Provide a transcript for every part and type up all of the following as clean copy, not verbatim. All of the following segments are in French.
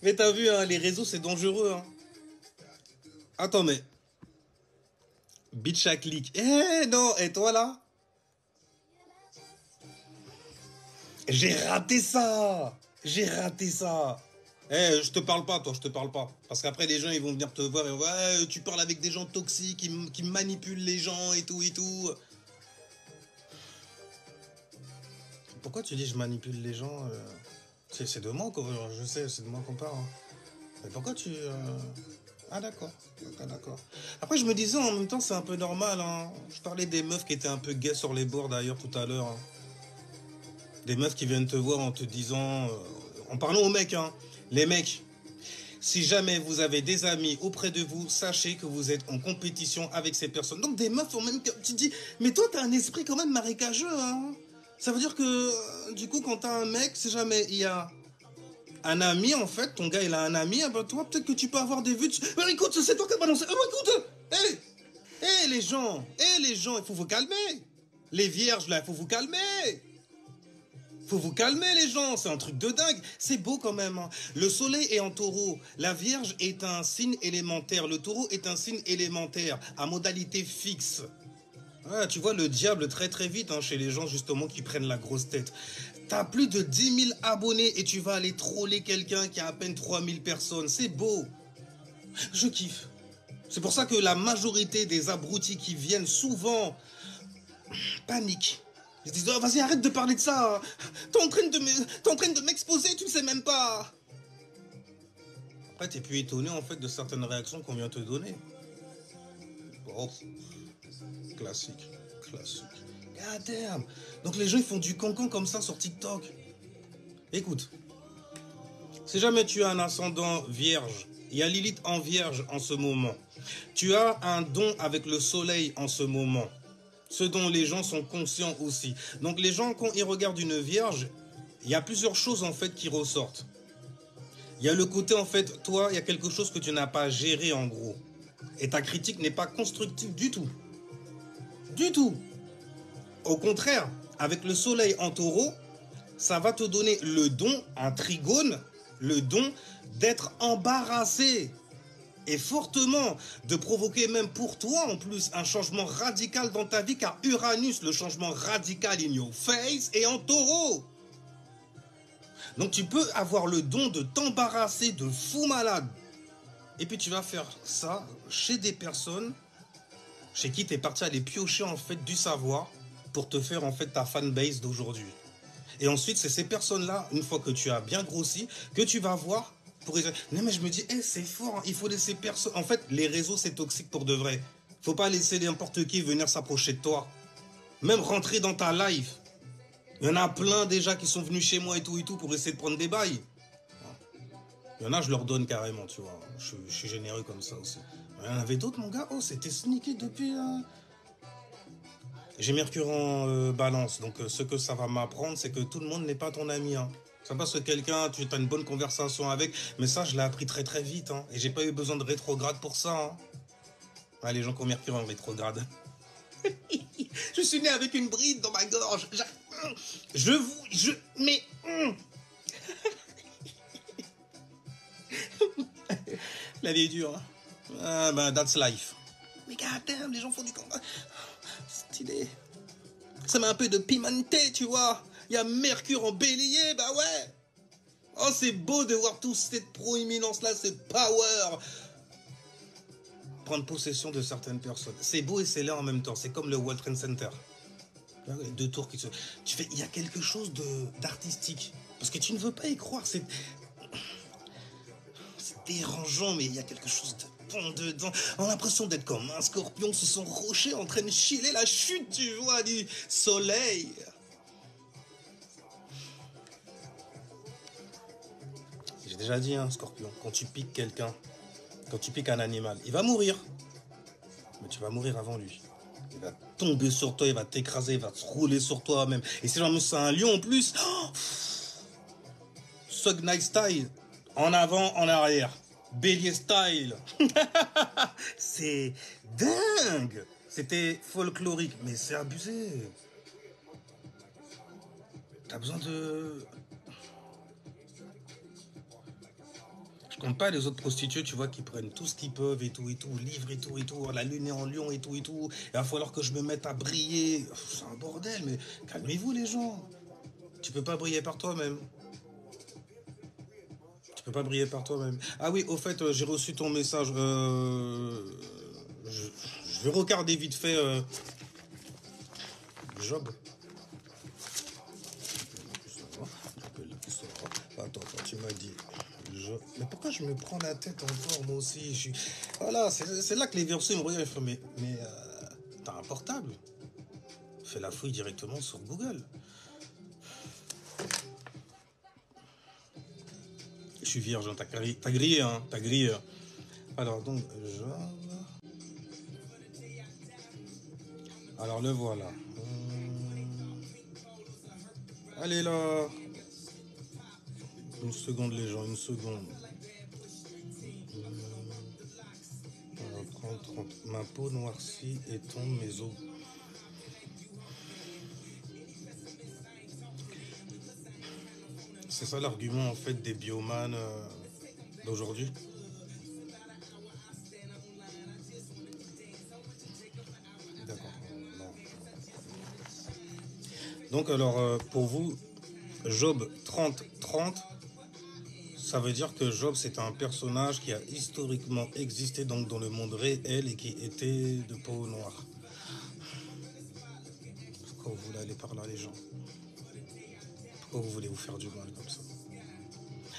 Mais t'as vu, hein, les réseaux, c'est dangereux. Hein. Attends, mais... Bitch à clic. Eh non, et toi là? J'ai raté ça. J'ai raté ça. Eh, je te parle pas, toi, je te parle pas. Parce qu'après, les gens, ils vont venir te voir et ouais, tu parles avec des gens toxiques qui manipulent les gens et tout et tout. Pourquoi tu dis je manipule les gens C'est de moi, quoi. Je sais, c'est de moi qu'on parle. Hein. Mais pourquoi tu... Ah d'accord, d'accord. Après je me disais en même temps c'est un peu normal. Hein. Je parlais des meufs qui étaient un peu gays sur les bords d'ailleurs tout à l'heure. Hein. Des meufs qui viennent te voir en te disant... en parlant aux mecs, hein. Les mecs, si jamais vous avez des amis auprès de vous, sachez que vous êtes en compétition avec ces personnes. Donc des meufs ont même... Tu te dis, mais toi t'as un esprit quand même marécageux. Hein. Ça veut dire que du coup quand t'as un mec, si jamais il y a... un ami, en fait, ton gars, il a un ami, eh ben toi, peut-être que tu peux avoir des vues. Mais écoute, c'est toi qui as balancé. Oh, écoute, les gens, il faut vous calmer. Les vierges, là, il faut vous calmer. Faut vous calmer, les gens, c'est un truc de dingue. C'est beau quand même. Hein. Le soleil est en taureau. La vierge est un signe élémentaire. Le taureau est un signe élémentaire, à modalité fixe. Ah, tu vois le diable très très vite hein, chez les gens justement qui prennent la grosse tête. T'as plus de 10 000 abonnés et tu vas aller troller quelqu'un qui a à peine 3 000 personnes. C'est beau. Je kiffe. C'est pour ça que la majorité des abrutis qui viennent souvent paniquent. Ils se disent oh, vas-y arrête de parler de ça. T'es en train de m'exposer, tu ne sais même pas. Après t'es plus étonné en fait de certaines réactions qu'on vient te donner. Oh. Classique. God damn. Donc les gens ils font du cancan comme ça sur TikTok. Écoute, si jamais tu as un ascendant vierge, il y a Lilith en vierge en ce moment. Tu as un don avec le soleil en ce moment. Ce dont les gens sont conscients aussi. Donc les gens quand ils regardent une vierge, il y a plusieurs choses en fait qui ressortent. Il y a le côté en fait, toi, il y a quelque chose que tu n'as pas géré en gros. Et ta critique n'est pas constructive du tout. Du tout. Au contraire, avec le soleil en taureau, ça va te donner le don, un trigone, le don d'être embarrassé. Et fortement, de provoquer même pour toi en plus un changement radical dans ta vie, car Uranus, le changement radical in your face, est en taureau. Donc tu peux avoir le don de t'embarrasser de fou malade. Et puis tu vas faire ça chez des personnes chez qui tu es parti aller piocher en fait du savoir pour te faire en fait ta fanbase d'aujourd'hui. Et ensuite, c'est ces personnes-là, une fois que tu as bien grossi, que tu vas voir pour... Non mais je me dis, hey, c'est fort, hein, il faut laisser personne... En fait, les réseaux, c'est toxique pour de vrai. Faut pas laisser n'importe qui venir s'approcher de toi. Même rentrer dans ta life. Il y en a plein déjà qui sont venus chez moi et tout pour essayer de prendre des bails. Il y en a, je leur donne carrément, tu vois. Je suis généreux comme ça aussi. Il y en avait d'autres, mon gars. Oh, c'était sneaké depuis... J'ai Mercure en balance, donc ce que ça va m'apprendre, c'est que tout le monde n'est pas ton ami. Hein. C'est parce que quelqu'un, tu as une bonne conversation avec, mais ça, je l'ai appris très très vite. Hein, et j'ai pas eu besoin de rétrograde pour ça. Hein. Ah, les gens qui ont Mercure en rétrograde. Je suis né avec une bride dans ma gorge. Mais... La vie est dure. Hein. Ah, bah, that's life. Mais goddamn, les gens font du combat. Stylé. Ça met un peu de pimenté, tu vois. Il y a Mercure en bélier, bah ouais. Oh, c'est beau de voir toute cette proéminence-là, ce power. Prendre possession de certaines personnes. C'est beau et c'est laid en même temps. C'est comme le World Trade Center. Les deux tours qui se... Tu fais, il y a quelque chose d'artistique. Parce que tu ne veux pas y croire. C'est dérangeant, mais il y a quelque chose de bon dedans. On a l'impression d'être comme un scorpion sous son rocher en train de chiller la chute, tu vois, du soleil. J'ai déjà dit, hein, scorpion, quand tu piques quelqu'un, quand tu piques un animal, il va mourir. Mais tu vas mourir avant lui. Il va tomber sur toi, il va t'écraser, il va se rouler sur toi même. Et si jamais c'est un lion en plus, oh, Sug Night Style, en avant, en arrière. Bélier style. C'est dingue. C'était folklorique, mais c'est abusé. T'as besoin de... Je compte pas les autres prostituées, tu vois, qui prennent tout ce qu'ils peuvent et tout, livre et tout, la lune est en lion et tout. Il va falloir que je me mette à briller. C'est un bordel, mais calmez-vous les gens. Tu peux pas briller par toi-même. Tu peux pas briller par toi-même. Ah oui, au fait, j'ai reçu ton message. Je vais regarder vite fait Job. Attends, tu m'as dit. Mais pourquoi je me prends la tête encore, moi aussi Voilà, c'est là que les versets me regardent. Mais t'as un portable. Fais la fouille directement sur Google. Je suis vierge, hein, t'as grillé, hein, t'as grillé. Alors donc, alors le voilà. Allez là. Une seconde les gens, une seconde. 30. Ma peau noircie et tombe mes os. C'est ça l'argument en fait des biomanes d'aujourd'hui. D'accord. Donc alors pour vous, Job 30-30, ça veut dire que Job c'est un personnage qui a historiquement existé donc dans le monde réel et qui était de peau noire. Pourquoi vous voulez aller par là les gens? Pourquoi vous voulez vous faire du mal comme ça?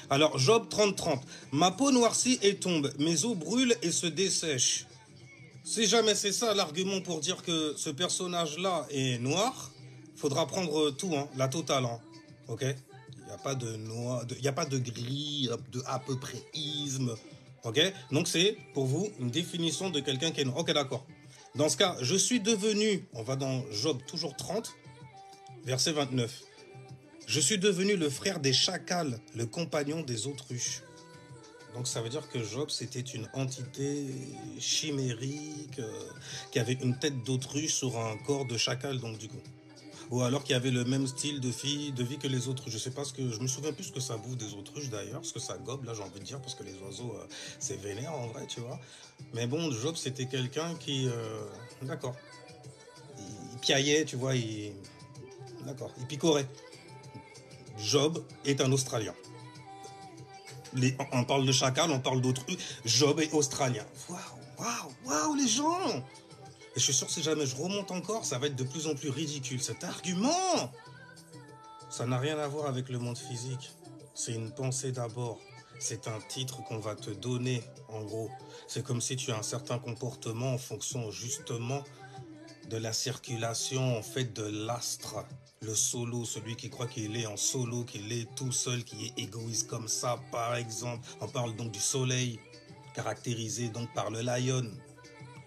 Alors Job 30-30, ma peau noircit et tombe, mes os brûlent et se dessèchent. Si jamais c'est ça l'argument pour dire que ce personnage-là est noir, faudra prendre tout, hein, la totale, hein, ok? Il n'y a pas de noir, il n'y a pas de gris, de à peu préisme, ok? Donc c'est, pour vous, une définition de quelqu'un qui est noir. Ok, d'accord. Dans ce cas, je suis devenu, on va dans Job toujours 30, verset 29. Je suis devenu le frère des chacals, le compagnon des autruches. Donc ça veut dire que Job, c'était une entité chimérique qui avait une tête d'autruche sur un corps de chacal, donc du coup. Ou alors qui avait le même style de vie que les autruches. Je sais pas je me souviens plus ce que ça bouffe des autruches d'ailleurs, ce que ça gobe, là j'ai envie de dire, parce que les oiseaux, c'est vénère en vrai, tu vois. Mais bon, Job, c'était quelqu'un qui, d'accord, il piaillait, tu vois, d'accord, il picorait. Job est un Australien. On parle de chacal, on parle d'autres. Job est australien. Waouh, les gens. Et je suis sûr que si jamais je remonte encore, ça va être de plus en plus ridicule. Cet argument, ça n'a rien à voir avec le monde physique. C'est une pensée d'abord. C'est un titre qu'on va te donner, en gros. C'est comme si tu as un certain comportement en fonction justement de la circulation, en fait, de l'astre. Le solo, celui qui croit qu'il est en solo, qu'il est tout seul, qui est égoïste comme ça, par exemple. On parle donc du soleil, caractérisé donc par le lion.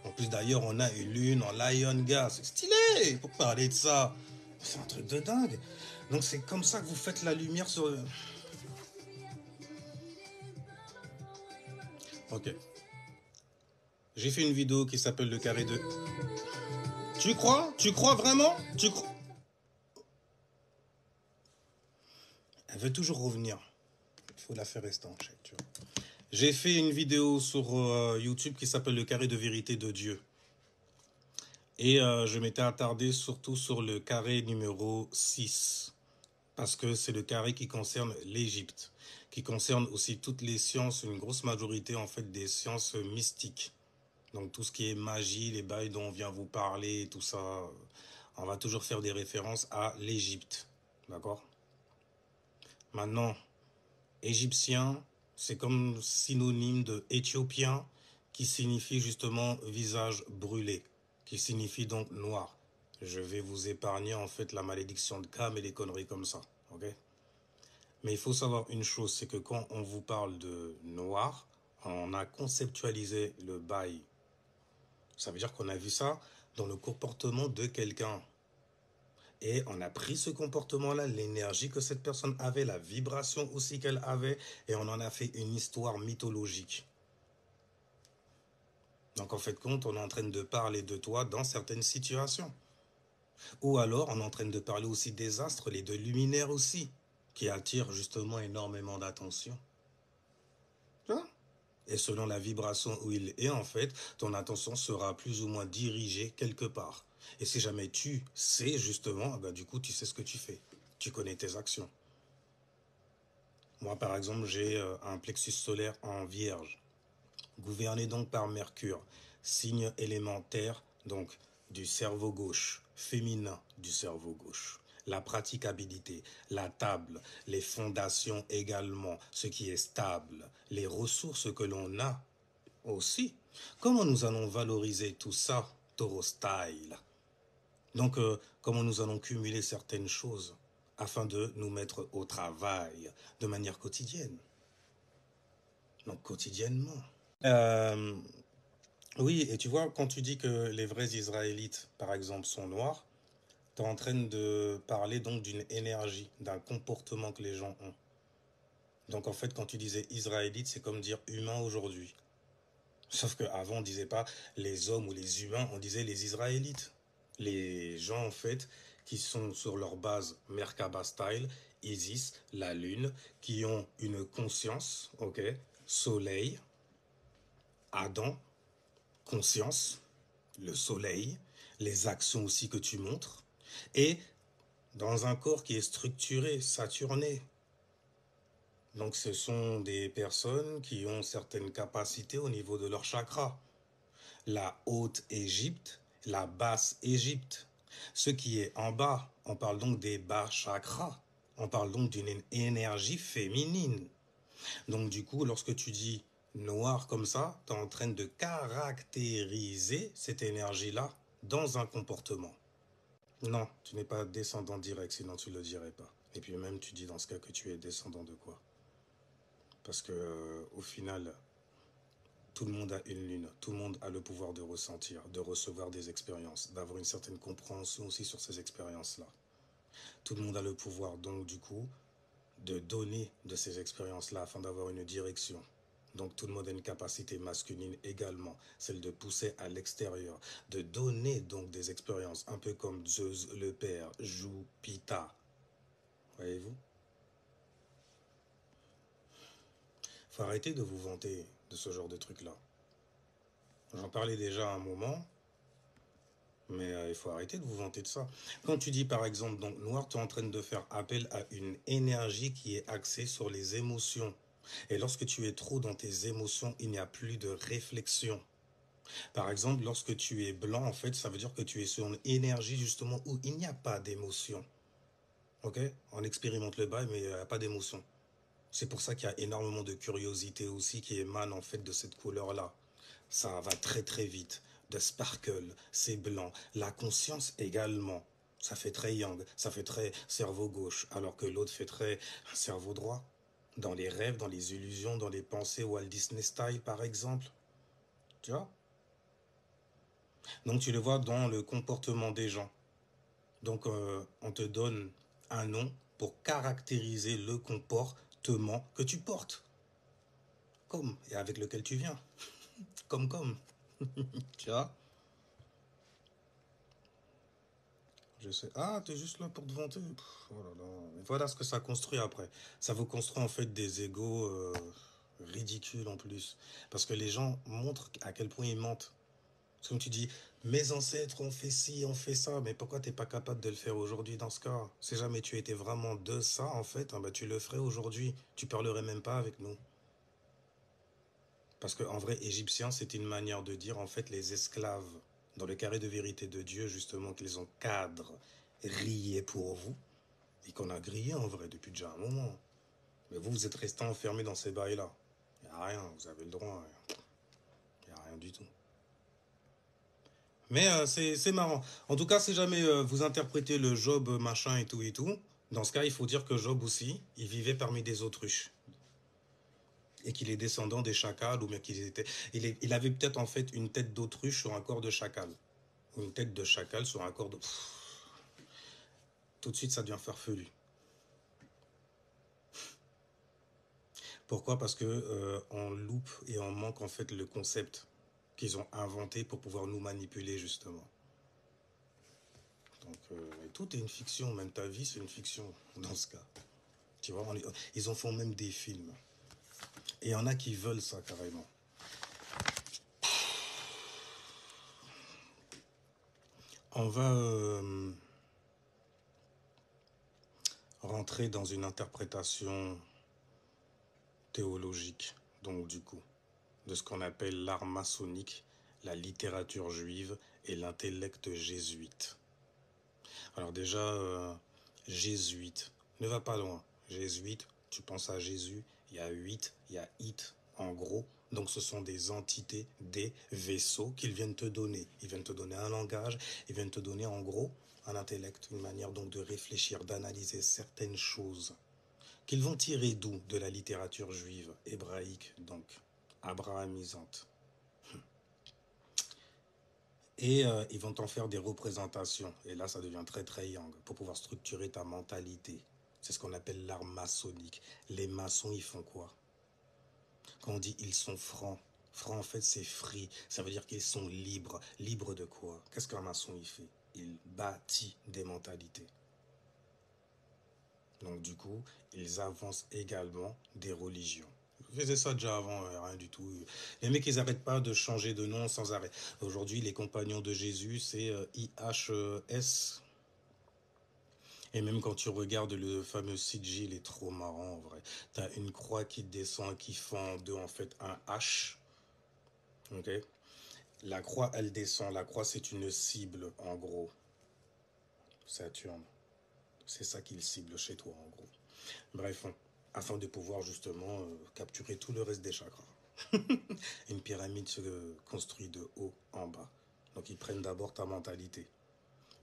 En plus d'ailleurs, on a une lune en lion, gars. C'est stylé pour parler de ça. C'est un truc de dingue. Donc c'est comme ça que vous faites la lumière sur... Ok. J'ai fait une vidéo qui s'appelle le carré de... Tu crois? Tu crois vraiment? Tu crois? Elle veut toujours revenir. Il faut la faire rester en chèque, tu vois. J'ai fait une vidéo sur YouTube qui s'appelle le carré de vérité de Dieu. Et je m'étais attardé surtout sur le carré numéro 6. Parce que c'est le carré qui concerne l'Égypte. Qui concerne aussi toutes les sciences, une grosse majorité en fait des sciences mystiques. Donc tout ce qui est magie, les bails dont on vient vous parler, tout ça, on va toujours faire des références à l'Égypte. D'accord? Maintenant, égyptien, c'est comme synonyme de éthiopien, qui signifie justement visage brûlé, qui signifie donc noir. Je vais vous épargner en fait la malédiction de Cam et les conneries comme ça, ok? Mais il faut savoir une chose, c'est que quand on vous parle de noir, on a conceptualisé le bail. Ça veut dire qu'on a vu ça dans le comportement de quelqu'un. Et on a pris ce comportement-là, l'énergie que cette personne avait, la vibration aussi qu'elle avait, et on en a fait une histoire mythologique. Donc en fait compte, on est en train de parler de toi dans certaines situations. Ou alors on est en train de parler aussi des astres, les deux luminaires aussi, qui attirent justement énormément d'attention. Et selon la vibration où il est, en fait, ton attention sera plus ou moins dirigée quelque part. Et si jamais tu sais, justement, ben, du coup, tu sais ce que tu fais. Tu connais tes actions. Moi, par exemple, j'ai un plexus solaire en vierge, gouverné donc par Mercure, signe élémentaire, donc, du cerveau gauche, féminin du cerveau gauche. La praticabilité, la table, les fondations également, ce qui est stable, les ressources que l'on a aussi. Comment nous allons valoriser tout ça, Taureau Style? Donc, comment nous allons cumuler certaines choses afin de nous mettre au travail de manière quotidienne. Donc, quotidiennement. Euh, oui, et tu vois, quand tu dis que les vrais Israélites, par exemple, sont noirs, tu es en train de parler donc d'une énergie, d'un comportement que les gens ont. Donc, en fait, quand tu disais Israélite, c'est comme dire humain aujourd'hui. Sauf qu'avant, on ne disait pas les hommes ou les humains, on disait les Israélites. Les gens, en fait, qui sont sur leur base Merkaba Style, Isis, la Lune, qui ont une conscience, ok, Soleil, Adam, conscience, le Soleil, les actions aussi que tu montres, et dans un corps qui est structuré, saturné. Donc ce sont des personnes qui ont certaines capacités au niveau de leur chakra. La haute Égypte, la basse Égypte. Ce qui est en bas, on parle donc des bas chakras. On parle donc d'une énergie féminine. Donc du coup, lorsque tu dis noir comme ça, tu es en train de caractériser cette énergie-là dans un comportement. Non, tu n'es pas descendant direct, sinon tu ne le dirais pas. Et puis même, tu dis dans ce cas que tu es descendant de quoi? Parce que au final, tout le monde a une lune, tout le monde a le pouvoir de ressentir, de recevoir des expériences, d'avoir une certaine compréhension aussi sur ces expériences-là. Tout le monde a le pouvoir donc du coup de donner de ces expériences-là afin d'avoir une direction. Donc tout le monde a une capacité masculine également, celle de pousser à l'extérieur, de donner donc des expériences, un peu comme Zeus le Père, Jupiter. Voyez-vous? Faut arrêter de vous vanter de ce genre de trucs-là. J'en parlais déjà à un moment, mais il faut arrêter de vous vanter de ça. Quand tu dis par exemple donc noir, tu es en train de faire appel à une énergie qui est axée sur les émotions. Et lorsque tu es trop dans tes émotions, il n'y a plus de réflexion. Par exemple, lorsque tu es blanc, en fait, ça veut dire que tu es sur une énergie justement où il n'y a pas d'émotion. Ok? On expérimente le bail, mais il n'y a pas d'émotion. C'est pour ça qu'il y a énormément de curiosité aussi qui émane en fait de cette couleur-là. Ça va très très vite. De sparkle, c'est blanc. La conscience également. Ça fait très yang, ça fait très cerveau gauche, alors que l'autre fait très cerveau droit. Dans les rêves, dans les illusions, dans les pensées Walt Disney style par exemple. Tu vois? Donc tu le vois dans le comportement des gens. Donc on te donne un nom pour caractériser le comportement que tu portes. Comme, et avec lequel tu viens. Comme. Tu vois? Je sais. Ah, t'es juste là pour te vanter. Oh là là. Mais voilà ce que ça construit après. Ça vous construit en fait des égos ridicules en plus. Parce que les gens montrent à quel point ils mentent. C'est comme tu dis, mes ancêtres ont fait ci, ont fait ça, mais pourquoi t'es pas capable de le faire aujourd'hui dans ce cas? Si jamais tu étais vraiment de ça, en fait, hein, bah, tu le ferais aujourd'hui. Tu parlerais même pas avec nous. Parce qu'en vrai, égyptien, c'est une manière de dire, en fait, les esclaves, dans le carré de vérité de Dieu, justement, qu'ils ont cadre, rié pour vous, et qu'on a grillé, en vrai, depuis déjà un moment. Mais vous, vous êtes restés enfermés dans ces bails-là. Il n'y a rien, vous avez le droit. Il n'y a rien du tout. Mais c'est marrant. En tout cas, si jamais vous interprétez le Job machin et tout, dans ce cas, il faut dire que Job aussi, il vivait parmi des autruches. Et qu'il est descendant des chacals, ou bien qu'il était. Il avait peut-être en fait une tête d'autruche sur un corps de chacal. Ou une tête de chacal sur un corps de. Tout de suite, ça devient farfelu. Pourquoi? Parce que on loupe et on manque en fait le concept qu'ils ont inventé pour pouvoir nous manipuler justement. Donc tout est une fiction, même ta vie c'est une fiction dans ce cas. Tu vois, ils en font même des films. Et il y en a qui veulent ça carrément. On va rentrer dans une interprétation théologique, donc du coup, de ce qu'on appelle l'art maçonnique, la littérature juive et l'intellect jésuite. Alors déjà, jésuite, ne va pas loin. Jésuite, tu penses à Jésus, il y a 8, il y a it, en gros. Donc ce sont des entités, des vaisseaux qu'ils viennent te donner. Ils viennent te donner un langage, ils viennent te donner en gros un intellect, une manière donc de réfléchir, d'analyser certaines choses. Qu'ils vont tirer d'où? De la littérature juive, hébraïque, donc abrahamisante. Et ils vont t'en faire des représentations. Et là, ça devient très très yang pour pouvoir structurer ta mentalité. C'est ce qu'on appelle l'art maçonnique. Les maçons, ils font quoi? Quand on dit ils sont francs, franc en fait c'est free. Ça veut dire qu'ils sont libres. Libres de quoi? Qu'est-ce qu'un maçon il fait? Il bâtit des mentalités. Donc du coup, ils avancent également des religions. Ils faisaient ça déjà avant, rien du tout. Les mecs, ils n'arrêtent pas de changer de nom sans arrêt. Aujourd'hui, les compagnons de Jésus, c'est IHS. Et même quand tu regardes le fameux CG, il est trop marrant en vrai. Tu as une croix qui descend, qui fend de en fait un H. Ok. La croix, elle descend. La croix, c'est une cible en gros. Saturne. C'est ça qu'il cible chez toi en gros. Bref, afin de pouvoir justement capturer tout le reste des chakras. Une pyramide se construit de haut en bas. Donc ils prennent d'abord ta mentalité.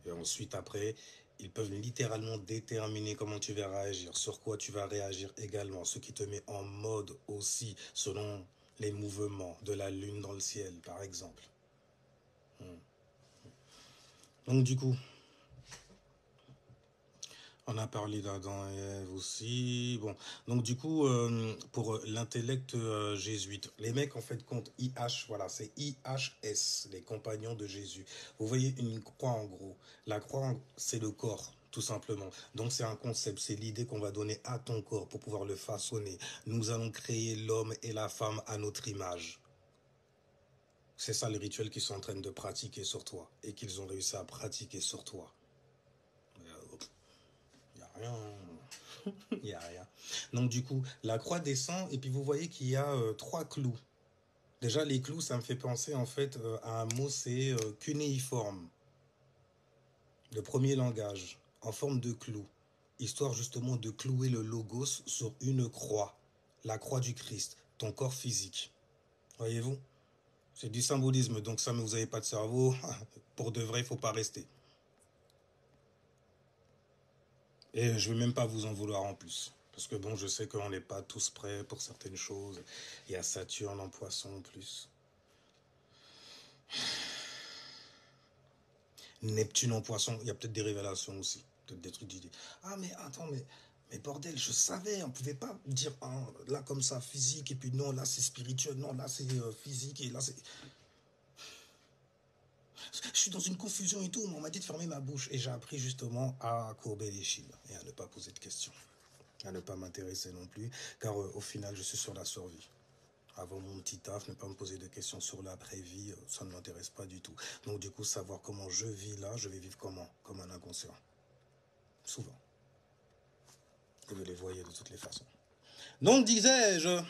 Et ensuite, après, ils peuvent littéralement déterminer comment tu vas réagir, sur quoi tu vas réagir également, ce qui te met en mode aussi, selon les mouvements de la lune dans le ciel, par exemple. Donc du coup, on a parlé d'Adam et Ève aussi. Bon, donc du coup, pour l'intellect jésuite, les mecs en fait comptent IH, voilà, c'est IHS, les compagnons de Jésus. Vous voyez une croix en gros. La croix, c'est le corps, tout simplement. Donc c'est un concept, c'est l'idée qu'on va donner à ton corps pour pouvoir le façonner. Nous allons créer l'homme et la femme à notre image. C'est ça le rituel qu'ils sont en train de pratiquer sur toi et qu'ils ont réussi à pratiquer sur toi. Il n'y a rien. Il n'y a rien. Donc du coup, la croix descend et puis vous voyez qu'il y a 3 clous. Déjà, les clous, ça me fait penser en fait à un mot, c'est cunéiforme. Le premier langage, en forme de clou. Histoire justement de clouer le logos sur une croix. La croix du Christ, ton corps physique. Voyez-vous? C'est du symbolisme, donc ça, mais vous n'avez pas de cerveau. Pour de vrai, il ne faut pas rester. Et je ne vais même pas vous en vouloir en plus. Parce que bon, je sais qu'on n'est pas tous prêts pour certaines choses. Il y a Saturne en poisson en plus. Neptune en poisson, il y a peut-être des révélations aussi. Peut-être des trucs d'idées. Ah mais attends, mais bordel, je savais, on ne pouvait pas dire là comme ça physique et puis non, là c'est spirituel, non, là c'est physique et là c'est... Je suis dans une confusion et tout, on m'a dit de fermer ma bouche et j'ai appris justement à courber les chines et à ne pas poser de questions. À ne pas m'intéresser non plus, car au final, je suis sur la survie. Avant mon petit taf, ne pas me poser de questions sur l'après-vie, ça ne m'intéresse pas du tout. Donc du coup, savoir comment je vis là, je vais vivre comment? Comme un inconscient. Souvent. Et vous les voyez de toutes les façons. Donc disais-je,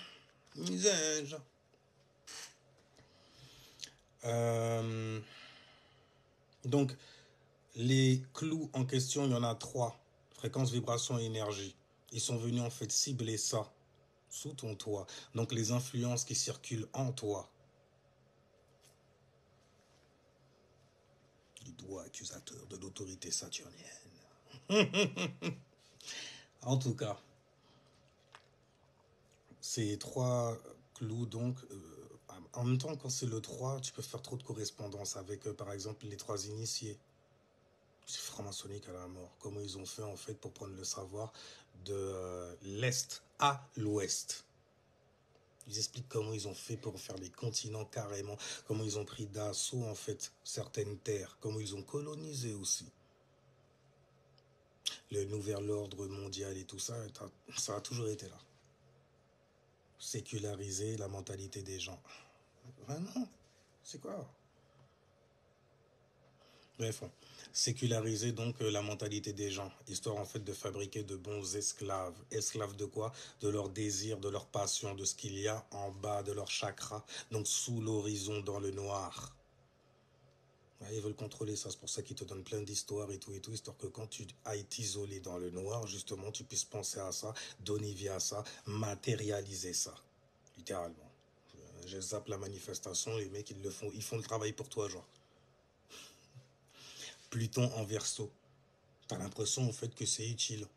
donc les clous en question, il y en a 3. Fréquence, vibration et énergie. Ils sont venus en fait cibler ça sous ton toit. Donc les influences qui circulent en toi. Du doigt accusateur de l'autorité saturnienne. En tout cas, ces 3 clous, donc, en même temps, quand c'est le 3, tu peux faire trop de correspondance avec, par exemple, les 3 initiés. C'est franc-maçonnique à la mort. Comment ils ont fait, en fait, pour prendre le savoir de l'Est à l'Ouest. Ils expliquent comment ils ont fait pour faire les continents carrément, comment ils ont pris d'assaut, en fait, certaines terres, comment ils ont colonisé aussi. Le nouvel ordre mondial et tout ça, ça a toujours été là. Séculariser la mentalité des gens. Vraiment? C'est quoi? Bref, séculariser donc la mentalité des gens, histoire en fait de fabriquer de bons esclaves. Esclaves de quoi? De leur désir, de leur passion, de ce qu'il y a en bas de leur chakra, donc sous l'horizon dans le noir. Ouais, ils veulent contrôler ça, c'est pour ça qu'ils te donnent plein d'histoires et tout, histoire que quand tu ailles t'isoler dans le noir, justement, tu puisses penser à ça, donner vie à ça, matérialiser ça, littéralement. Je zappe la manifestation, les mecs, ils font le travail pour toi, genre. Pluton en verso. T'as l'impression, en fait, que c'est utile.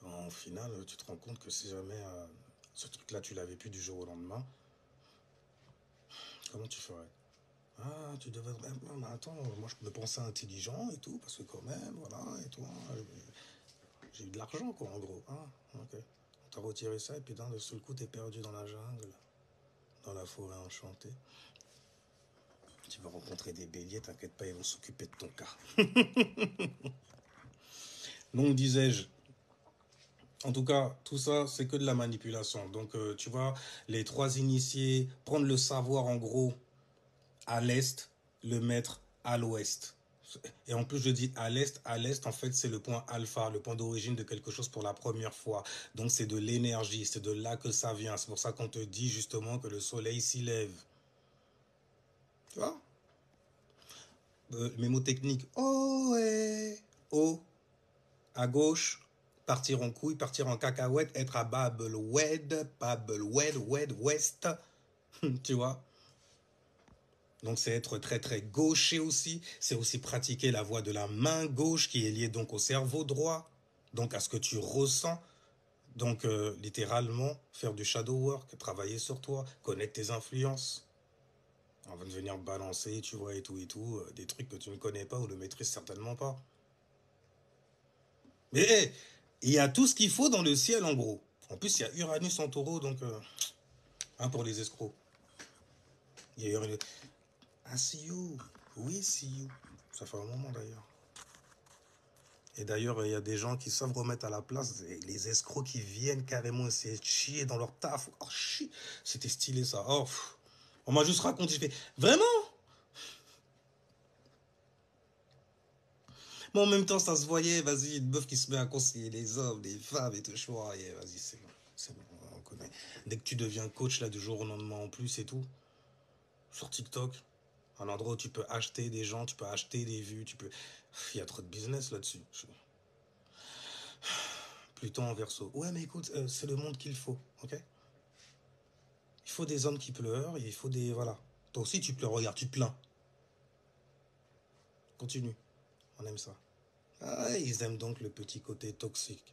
En final, tu te rends compte que si jamais ce truc-là, tu l'avais plus du jour au lendemain, comment tu ferais? Ah, tu devrais... Non, mais attends, moi je me pensais intelligent et tout, parce que quand même, voilà, et tout, hein, j'ai eu de l'argent, quoi, en gros. Hein, ok. On t'a retiré ça, et puis d'un seul coup, t'es perdu dans la jungle, dans la forêt enchantée. Tu vas rencontrer des béliers, t'inquiète pas, ils vont s'occuper de ton cas. Donc, disais-je, en tout cas, tout ça, c'est que de la manipulation. Donc, tu vois, les trois initiés, prendre le savoir, en gros, à l'est, le mettre à l'ouest. Et en plus, je dis à l'est, en fait, c'est le point alpha, le point d'origine de quelque chose pour la première fois. Donc, c'est de l'énergie, c'est de là que ça vient. C'est pour ça qu'on te dit justement que le soleil s'y lève. Tu vois? Mémo technique. Oh, ouais. Oh, à gauche, partir en couille, partir en cacahuète, être à Babel, West. Tu vois? Donc c'est être très très gaucher aussi, c'est aussi pratiquer la voie de la main gauche qui est liée donc au cerveau droit, donc à ce que tu ressens, donc littéralement faire du shadow work, travailler sur toi, connaître tes influences, on va venir balancer, tu vois, et tout, des trucs que tu ne connais pas ou ne maîtrises certainement pas. Mais hey, il y a tout ce qu'il faut dans le ciel en gros. En plus il y a Uranus en taureau, donc pour les escrocs. Il y a Uranus. Ah, see you. Oui, see you. Ça fait un moment d'ailleurs. Et d'ailleurs, il y a des gens qui savent remettre à la place les escrocs qui viennent carrément essayer de chier dans leur taf. Oh, chier. C'était stylé ça. Oh, on m'a juste raconté. Je fais, vraiment? Mais en même temps, ça se voyait. Vas-y, une meuf qui se met à conseiller les hommes, les femmes et tout. Je vois, ouais, vas-y, c'est bon. C'est bon, on connaît. Dès que tu deviens coach, là, du jour au lendemain en plus et tout, sur TikTok, un endroit où tu peux acheter des gens, tu peux acheter des vues, tu peux. Il y a trop de business là-dessus. Pluton en verso. Ouais, mais écoute, c'est le monde qu'il faut, ok? Il faut des hommes qui pleurent, il faut des... Voilà. Toi aussi, tu pleures, regarde, tu te plains. Continue. On aime ça. Ah, ils aiment donc le petit côté toxique.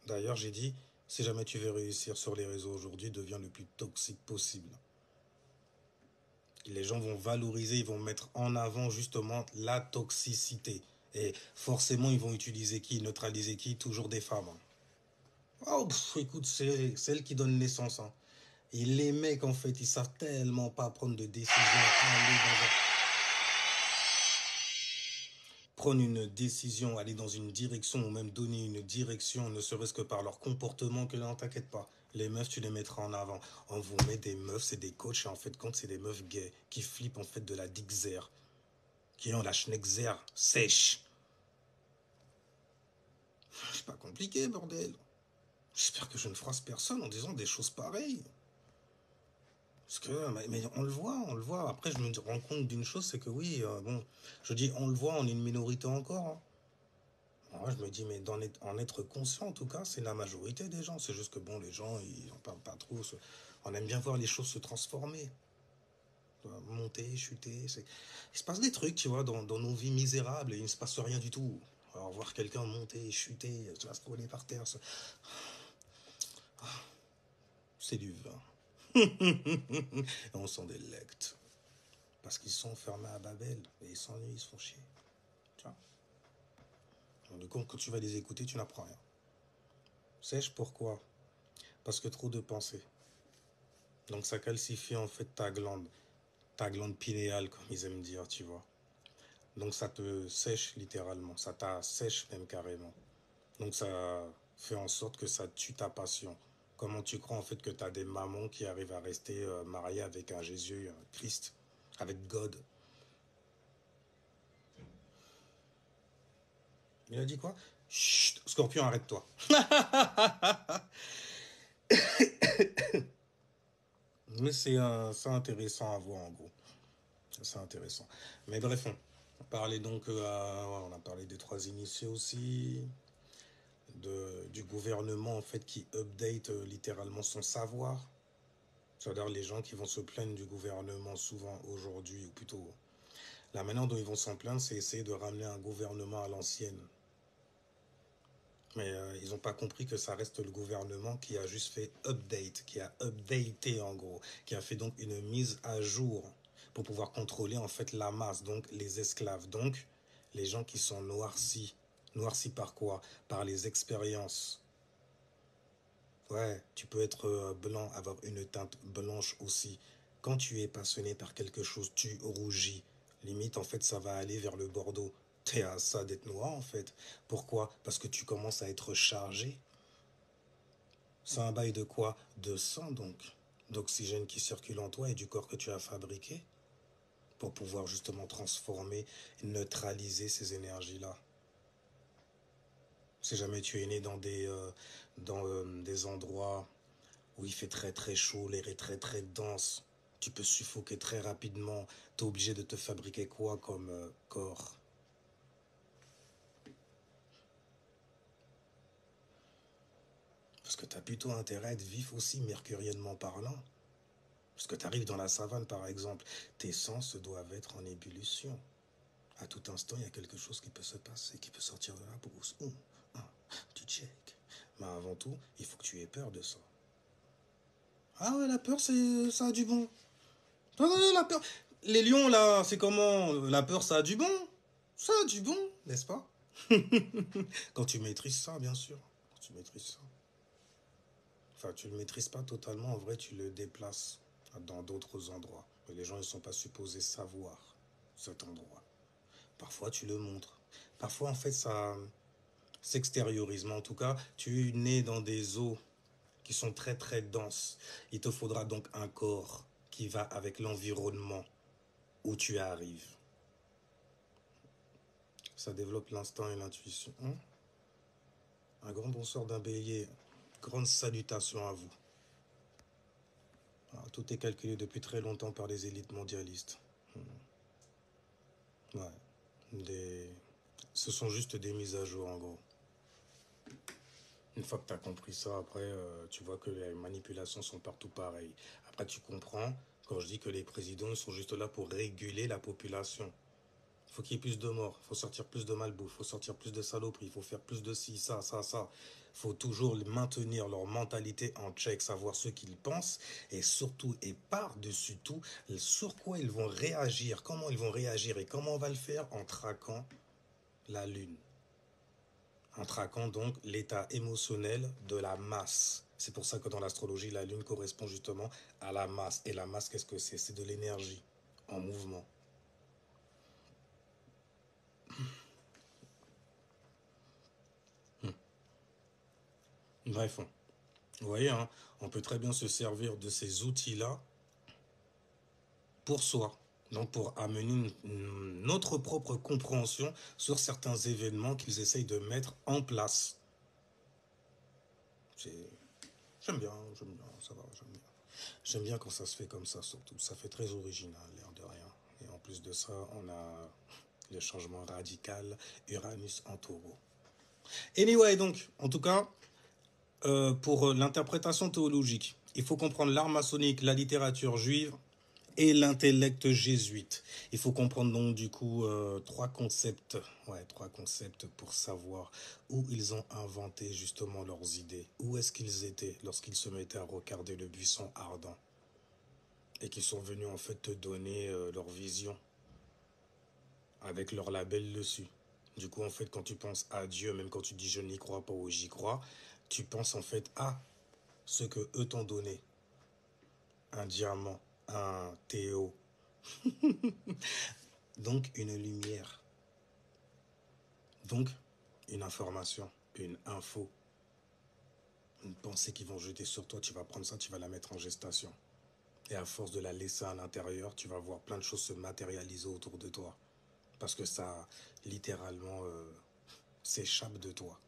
D'ailleurs, j'ai dit, si jamais tu veux réussir sur les réseaux aujourd'hui, deviens le plus toxique possible. Les gens vont valoriser, ils vont mettre en avant justement la toxicité. Et forcément, ils vont utiliser qui? Neutraliser qui? Toujours des femmes. Oh, écoute, c'est celles qui donnent naissance. Hein. Et les mecs, en fait, ils savent tellement pas prendre de décision, aller dans prendre une décision, aller dans une direction ou même donner une direction, ne serait-ce que par leur comportement, que non, t'inquiète pas. Les meufs, tu les mettras en avant. On vous met des meufs, c'est des coachs, et en fait, quand c'est des meufs gays, qui flippent en fait de la Dixer, qui ont la Schneckzer sèche. C'est pas compliqué, bordel. J'espère que je ne froisse personne en disant des choses pareilles. Parce que, mais on le voit. Après, je me rends compte d'une chose, c'est que oui, bon, je dis on le voit, on est une minorité encore. Hein. Moi, je me dis, mais en être conscient, en tout cas, c'est la majorité des gens. C'est juste que, bon, les gens, ils n'en parlent pas trop. On aime bien voir les choses se transformer. Monter, chuter. Il se passe des trucs, tu vois, dans nos vies misérables et il ne se passe rien du tout. Alors, voir quelqu'un monter, chuter, tu vas se rouler par terre, c'est du vin. Et on s'en délecte. Parce qu'ils sont fermés à Babel et ils s'ennuient, ils se font chier. Tu vois. Donc, quand tu vas les écouter, tu n'apprends rien. Sais-je pourquoi? Parce que trop de pensées. Donc ça calcifie en fait ta glande pinéale comme ils aiment dire, tu vois. Donc ça te sèche littéralement, ça t'assèche même carrément. Donc ça fait en sorte que ça tue ta passion. Comment tu crois en fait que tu as des mamans qui arrivent à rester mariées avec un Jésus, un Christ, avec God? Il a dit quoi? Chut, Scorpion, arrête-toi. Mais c'est intéressant à voir en gros. C'est intéressant. Mais bref, on parlait donc, on a parlé des trois initiés aussi, du gouvernement en fait qui update littéralement son savoir. C'est-à-dire les gens qui vont se plaindre du gouvernement souvent aujourd'hui, ou plutôt la manière dont ils vont s'en plaindre, c'est essayer de ramener un gouvernement à l'ancienne. Mais ils n'ont pas compris que ça reste le gouvernement qui a juste fait update, qui a updaté en gros, qui a fait donc une mise à jour pour pouvoir contrôler en fait la masse, donc les esclaves, donc les gens qui sont noircis. Noircis par quoi? Par les expériences. Ouais, tu peux être blanc, avoir une teinte blanche aussi. Quand tu es passionné par quelque chose, tu rougis. Limite, en fait, ça va aller vers le bordeaux. T'es à ça d'être noir, en fait. Pourquoi? Parce que tu commences à être chargé. C'est un bail de quoi? De sang, donc. D'oxygène qui circule en toi et du corps que tu as fabriqué pour pouvoir justement transformer, neutraliser ces énergies-là. Si jamais tu es né dans des endroits où il fait très très chaud, l'air est très très dense, tu peux suffoquer très rapidement, t'es obligé de te fabriquer quoi comme corps? Parce que tu as plutôt intérêt à être vif aussi, mercuriennement parlant. Parce que tu arrives dans la savane par exemple, tes sens doivent être en ébullition. À tout instant, il y a quelque chose qui peut se passer, qui peut sortir de la brousse. Tu check. Mais avant tout, il faut que tu aies peur de ça. Ah ouais, la peur, ça a du bon. Ah ouais, la peur. Les lions, là, c'est comment? La peur, ça a du bon. Ça a du bon, n'est-ce pas? Quand tu maîtrises ça, bien sûr. Quand tu maîtrises ça. Enfin, tu le maîtrises pas totalement. En vrai, tu le déplaces dans d'autres endroits. Mais les gens ne sont pas supposés savoir cet endroit. Parfois, tu le montres. Parfois, en fait, ça s'extériorise. Mais en tout cas, tu es né dans des eaux qui sont très très denses. Il te faudra donc un corps qui va avec l'environnement où tu arrives. Ça développe l'instinct et l'intuition. Un grand bonsoir d'un bélier. Grande salutation à vous. Alors, tout est calculé depuis très longtemps par les élites mondialistes. Ouais. Ce sont juste des mises à jour en gros. Une fois que tu as compris ça, après, tu vois que les manipulations sont partout pareilles. Après, tu comprends quand je dis que les présidents sont juste là pour réguler la population. Il faut qu'il y ait plus de morts, il faut sortir plus de malbouffe, il faut sortir plus de saloperies, il faut faire plus de ci, ça, ça, ça. Il faut toujours maintenir leur mentalité en check, savoir ce qu'ils pensent et surtout et par-dessus tout, sur quoi ils vont réagir, comment ils vont réagir et comment on va le faire en traquant la lune. En traquant donc l'état émotionnel de la masse. C'est pour ça que dans l'astrologie, la lune correspond justement à la masse. Et la masse, qu'est-ce que c'est? C'est de l'énergie en mouvement. Bref, vous voyez, hein, on peut très bien se servir de ces outils-là pour soi. Donc pour amener notre propre compréhension sur certains événements qu'ils essayent de mettre en place. J'aime bien, ça va, j'aime bien. J'aime bien quand ça se fait comme ça surtout. Ça fait très original, l'air de rien. Et en plus de ça, on a le changement radical Uranus en taureau. Anyway, donc, en tout cas, pour l'interprétation théologique, il faut comprendre l'art maçonnique, la littérature juive et l'intellect jésuite. Il faut comprendre donc du coup trois concepts pour savoir où ils ont inventé justement leurs idées, où est-ce qu'ils étaient lorsqu'ils se mettaient à regarder le buisson ardent et qu'ils sont venus en fait te donner leur vision avec leur label dessus. Du coup, en fait, quand tu penses à Dieu, même quand tu dis je n'y crois pas ou j'y crois, tu penses en fait à ce que eux t'ont donné. Un diamant, un théo. Donc, une lumière. Donc, une information, une info, une pensée qu'ils vont jeter sur toi. Tu vas prendre ça, tu vas la mettre en gestation. Et à force de la laisser à l'intérieur, tu vas voir plein de choses se matérialiser autour de toi. Parce que ça, littéralement, s'échappe de toi.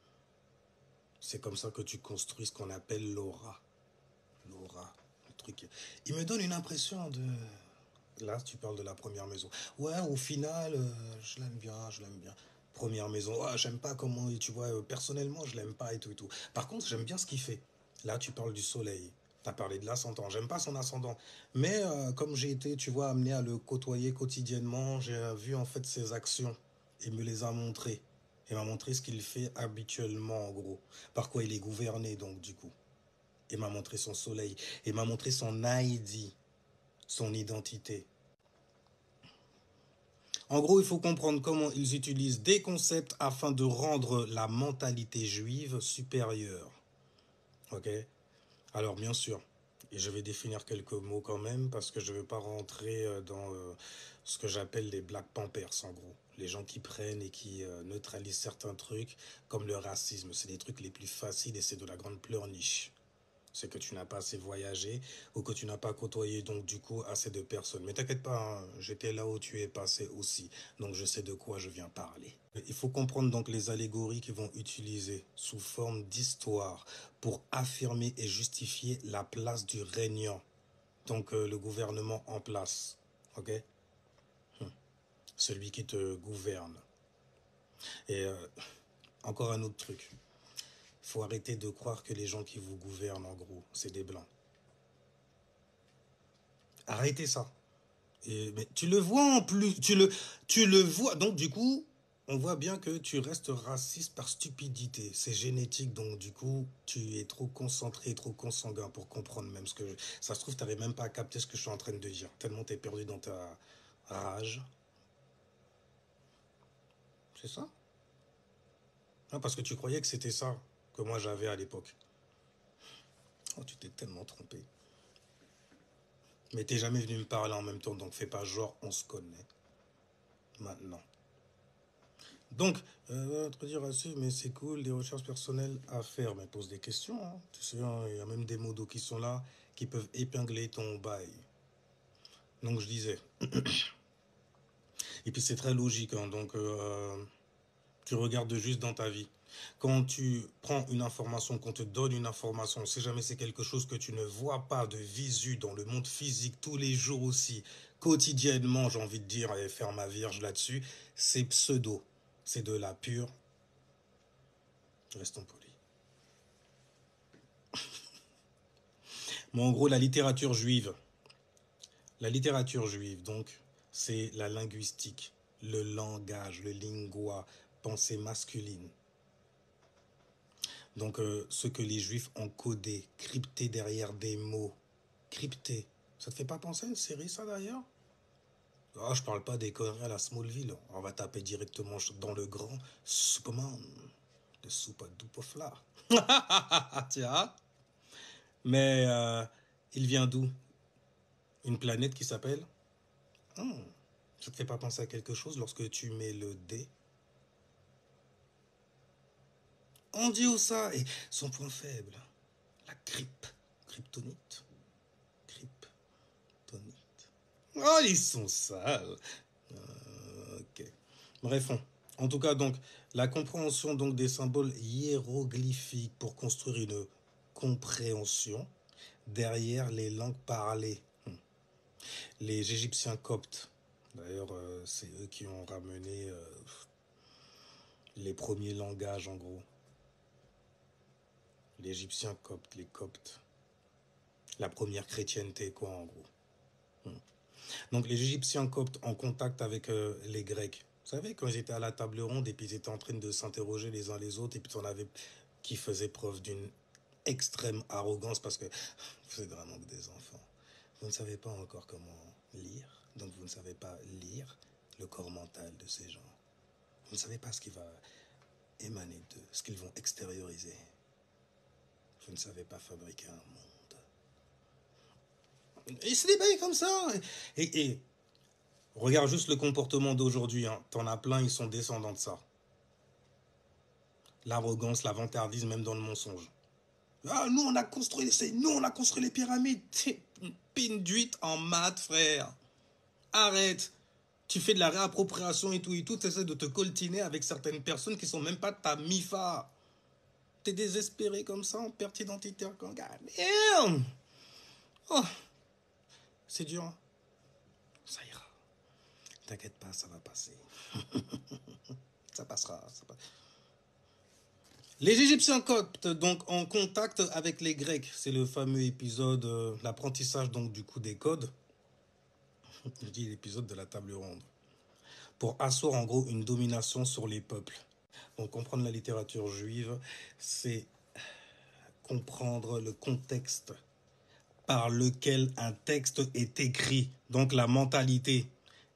C'est comme ça que tu construis ce qu'on appelle l'aura. L'aura, le truc. Il me donne une impression de... Là, tu parles de la première maison. Ouais, au final, je l'aime bien, je l'aime bien. Première maison, ouais, j'aime pas comment, tu vois, personnellement, je l'aime pas et tout et tout. Par contre, j'aime bien ce qu'il fait. Là, tu parles du soleil. Tu as parlé de l'ascendant. J'aime pas son ascendant. Mais comme j'ai été, tu vois, amené à le côtoyer quotidiennement, j'ai vu en fait ses actions et me les a montrées. Et m'a montré ce qu'il fait habituellement, en gros. Par quoi il est gouverné, donc, du coup. Et m'a montré son soleil. Et m'a montré son ID, son identité. En gros, il faut comprendre comment ils utilisent des concepts afin de rendre la mentalité juive supérieure. Ok? Alors, bien sûr, et je vais définir quelques mots quand même, parce que je ne veux pas rentrer dans ce que j'appelle les Black Panthers, en gros. Les gens qui prennent et qui neutralisent certains trucs, comme le racisme. C'est des trucs les plus faciles et c'est de la grande pleurniche. C'est que tu n'as pas assez voyagé ou que tu n'as pas côtoyé donc du coup assez de personnes. Mais t'inquiète pas, hein, j'étais là où tu es passé aussi, donc je sais de quoi je viens parler. Il faut comprendre donc les allégories qu'ils vont utiliser sous forme d'histoire pour affirmer et justifier la place du régnant, donc le gouvernement en place, ok? Celui qui te gouverne. Et encore un autre truc. Il faut arrêter de croire que les gens qui vous gouvernent, en gros, c'est des blancs. Arrêtez ça. Mais tu le vois en plus, tu le vois. Donc du coup, on voit bien que tu restes raciste par stupidité. C'est génétique, donc du coup, tu es trop concentré, trop consanguin pour comprendre même ce que... Ça se trouve, tu n'arrives même pas à capter ce que je suis en train de dire, tellement tu es perdu dans ta rage. C'est ça? Ah, parce que tu croyais que c'était ça que moi j'avais à l'époque. Oh, tu t'es tellement trompé. Mais t'es jamais venu me parler en même temps, donc fais pas genre, on se connaît. Maintenant. Donc, te dire aussi, mais c'est cool, des recherches personnelles à faire, mais pose des questions. Hein. Tu sais, hein, il y a même des modos qui sont là, qui peuvent épingler ton bail. Donc, je disais. Et puis, c'est très logique. Hein, donc, tu regardes juste dans ta vie. Quand tu prends une information, qu'on te donne une information, si jamais c'est quelque chose que tu ne vois pas de visu dans le monde physique tous les jours aussi, quotidiennement, j'ai envie de dire, et faire ma vierge là-dessus, c'est pseudo. C'est de la pure. Restons polis. Mais en gros, la littérature juive, donc, c'est la linguistique, le langage, le lingua, pensée masculine. Donc, ce que les juifs ont codé, crypté derrière des mots. Crypté. Ça te fait pas penser à une série, ça, d'ailleurs? Ah, je parle pas des conneries à la Smallville. On va taper directement dans le grand Superman. Le super duper fla. Tiens. Mais, il vient d'où? Une planète qui s'appelle... Ça te fait pas penser à quelque chose lorsque tu mets le D? On dit où ça? Et son point faible, la kryptonite. Kryptonite. Oh, ils sont sales. Ok. Bref, en tout cas, donc, la compréhension donc, des symboles hiéroglyphiques pour construire une compréhension derrière les langues parlées. Les Égyptiens coptes, d'ailleurs, c'est eux qui ont ramené les premiers langages, en gros. L'Égyptien copte, les coptes. La première chrétienté, quoi, en gros. Donc, les Égyptiens coptes en contact avec les Grecs. Vous savez, quand ils étaient à la table ronde et puis ils étaient en train de s'interroger les uns les autres, et puis on avait qui faisait preuve d'une extrême arrogance parce que vous êtes vraiment que des enfants. Vous ne savez pas encore comment lire, donc vous ne savez pas lire le corps mental de ces gens. Vous ne savez pas ce qui va émaner d'eux, ce qu'ils vont extérioriser. Vous ne savez pas fabriquer un monde. Et c'est des bails comme ça. Et regarde juste le comportement d'aujourd'hui. Hein. T'en as plein, ils sont descendants de ça. L'arrogance, la vantardise, même dans le mensonge. Ah, nous on a construit les pyramides. T'es une pine d'huître en maths, frère. Arrête. Tu fais de la réappropriation et tout, tu essaies de te coltiner avec certaines personnes qui sont même pas ta MIFA. T'es désespéré comme ça, on perd identitaire quand damn. Oh, c'est dur. Ça ira. T'inquiète pas, ça va passer. Ça passera. Les Égyptiens coptes donc en contact avec les Grecs. C'est le fameux épisode, l'apprentissage donc du coup des codes. Je dis l'épisode de la table ronde. Pour asseoir en gros une domination sur les peuples. Donc comprendre la littérature juive, c'est comprendre le contexte par lequel un texte est écrit, donc la mentalité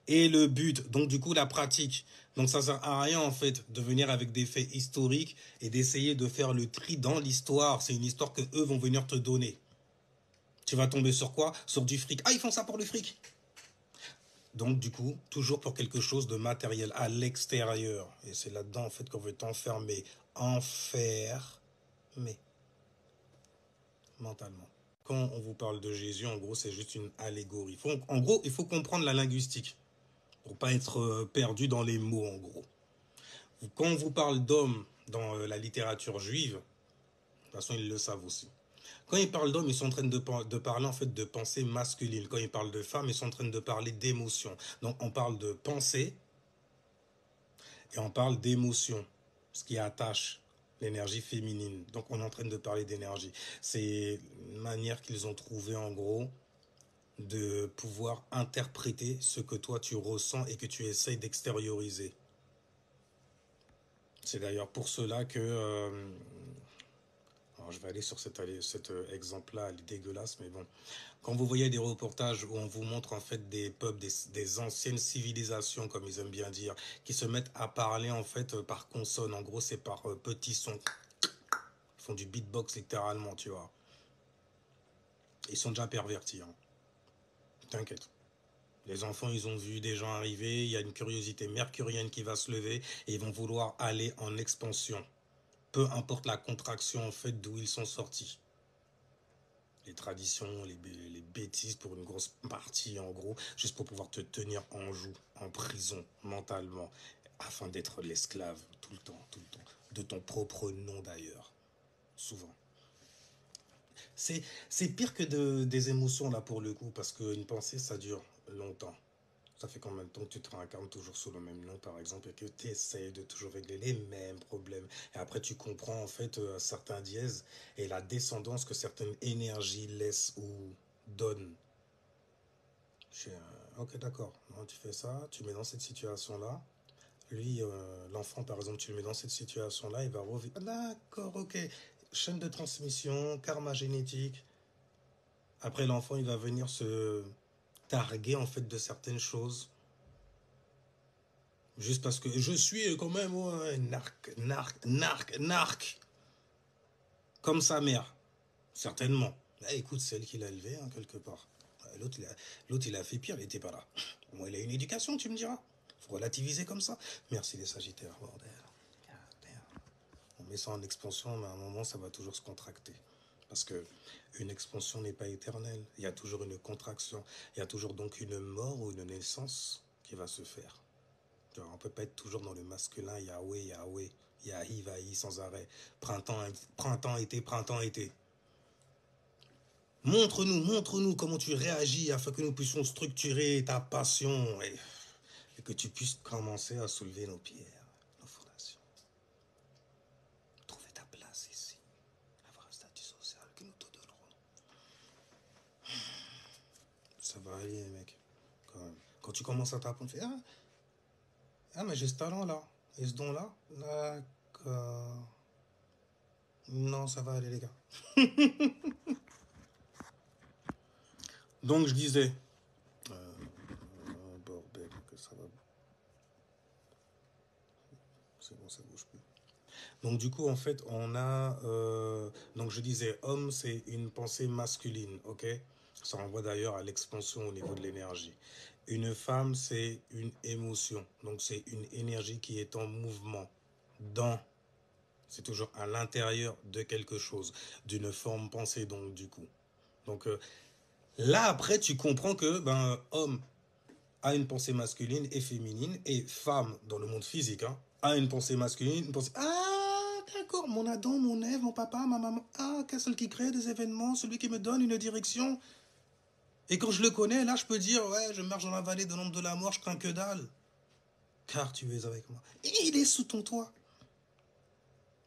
et le but, donc du coup la pratique. Donc ça sert à rien en fait de venir avec des faits historiques et d'essayer de faire le tri dans l'histoire. C'est une histoire que eux vont venir te donner. Tu vas tomber sur quoi? Sur du fric. Ah, ils font ça pour le fric. Donc du coup, toujours pour quelque chose de matériel à l'extérieur. Et c'est là-dedans en fait qu'on veut t'enfermer. Enfermer mentalement. Quand on vous parle de Jésus, en gros, c'est juste une allégorie. En gros, il faut comprendre la linguistique pour pas être perdu dans les mots, en gros. Quand on vous parle d'homme dans la littérature juive, de toute façon, ils le savent aussi. Quand ils parlent d'homme, ils sont en train de parler en fait de pensée masculine. Quand ils parlent de femme, ils sont en train de parler d'émotion. Donc, on parle de pensée et on parle d'émotion, ce qui attache l'énergie féminine. Donc, on est en train de parler d'énergie. C'est une manière qu'ils ont trouvé, en gros, de pouvoir interpréter ce que toi tu ressens et que tu essayes d'extérioriser. C'est d'ailleurs pour cela que alors je vais aller sur cet exemple-là, elle est dégueulasse, mais bon. Quand vous voyez des reportages où on vous montre en fait des peuples, des anciennes civilisations, comme ils aiment bien dire, qui se mettent à parler en fait par consonne, en gros c'est par petits sons. Ils font du beatbox littéralement, tu vois. Ils sont déjà pervertis, hein. T'inquiète. Les enfants, ils ont vu des gens arriver, il y a une curiosité mercurienne qui va se lever et ils vont vouloir aller en expansion. Peu importe la contraction en fait d'où ils sont sortis. Les traditions, les bêtises pour une grosse partie en gros, juste pour pouvoir te tenir en joue, en prison, mentalement, afin d'être l'esclave tout le temps, de ton propre nom d'ailleurs, souvent. C'est pire que des émotions là pour le coup, parce qu'une pensée ça dure longtemps. Ça fait combien de temps que tu te réincarnes toujours sous le même nom, par exemple, et que tu essayes de toujours régler les mêmes problèmes. Et après, tu comprends, en fait, certains dièses et la descendance que certaines énergies laissent ou donnent. Ok, d'accord. Tu fais ça, tu mets dans cette situation-là. Lui, l'enfant, par exemple, tu le mets dans cette situation-là, il va revenir. D'accord, ok. Chaîne de transmission, karma génétique. Après, l'enfant, il va venir se targuer, en fait, de certaines choses. Juste parce que je suis quand même narc. Comme sa mère. Certainement. Là, écoute, c'est elle qui l'a élevé, hein, quelque part. L'autre, il a fait pire, il n'était pas là. Au moins, il a une éducation, tu me diras. Faut relativiser comme ça. Merci les Sagittaires, bordel. On met ça en expansion, mais à un moment, ça va toujours se contracter. Parce que une expansion n'est pas éternelle. Il y a toujours une contraction. Il y a toujours donc une mort ou une naissance qui va se faire. On ne peut pas être toujours dans le masculin, Yahweh, Yahweh, Yahi, Vahi, sans arrêt. Printemps, été. Montre-nous comment tu réagis afin que nous puissions structurer ta passion et que tu puisses commencer à soulever nos pierres, nos fondations. Trouver ta place ici, avoir un statut social que nous te donnerons. Ça va aller, mec, quand même. Quand tu commences à t'apprendre, tu fais mais j'ai ce talent-là. Et ce don-là, d'accord. Non, ça va aller, les gars. Donc, je disais. Bordel, que ça va. C'est bon, ça bouge plus. Donc, du coup, en fait, on a. Donc, je disais, homme, c'est une pensée masculine, ok? Ça renvoie d'ailleurs à l'expansion au niveau de l'énergie. Une femme, c'est une émotion. Donc, c'est une énergie qui est en mouvement. C'est toujours à l'intérieur de quelque chose, d'une forme pensée, donc, du coup. Donc, là, après, tu comprends que, homme, a une pensée masculine et féminine, et femme dans le monde physique, hein, a une pensée masculine, une pensée... Ah, d'accord, mon Adam, mon Ève, mon papa, ma maman, ah, qu'est-ce celui qui crée des événements, celui qui me donne une direction. Et quand je le connais, là, je peux dire, ouais, je marche dans la vallée de l'ombre de la mort, je crains que dalle. Car tu es avec moi. Et il est sous ton toit.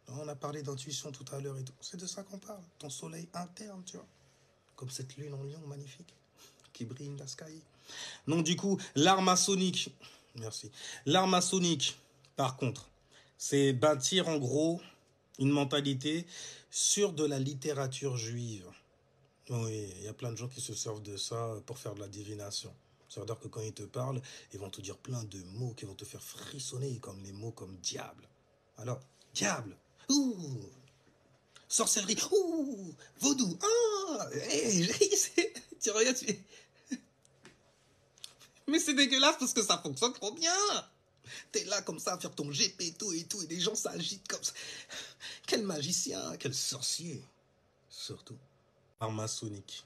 On a parlé d'intuition tout à l'heure et tout. C'est de ça qu'on parle. Ton soleil interne, tu vois. Comme cette lune en lion magnifique qui brille in the sky. Donc du coup, l'art maçonnique, merci. L'art maçonnique, par contre, c'est bâtir en gros une mentalité sur de la littérature juive. Oui, il y a plein de gens qui se servent de ça pour faire de la divination. Ça veut dire que quand ils te parlent, ils vont te dire plein de mots qui vont te faire frissonner, comme les mots comme diable. Alors, diable, ouh, sorcellerie, ouh, vaudou, ah, hey, tu regardes, mais c'est dégueulasse parce que ça fonctionne trop bien. T'es là comme ça à faire ton GP et tout, et les gens s'agitent comme ça. Quel magicien, quel sorcier, surtout. Art maçonnique,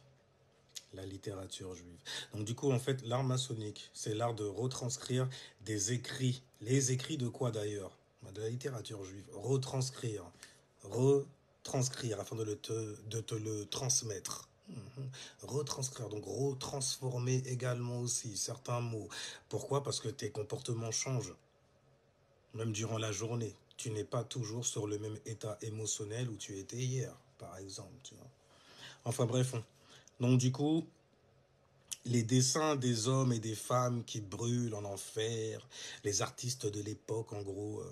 la littérature juive. Donc du coup, en fait, l'art maçonnique, c'est l'art de retranscrire des écrits. Les écrits de quoi d'ailleurs? De la littérature juive. Retranscrire. Retranscrire afin de te le transmettre. Retranscrire, donc retransformer également aussi certains mots. Pourquoi? Parce que tes comportements changent, même durant la journée. Tu n'es pas toujours sur le même état émotionnel où tu étais hier, par exemple. Tu vois. Enfin bref, donc du coup, les dessins des hommes et des femmes qui brûlent en enfer, les artistes de l'époque, en gros,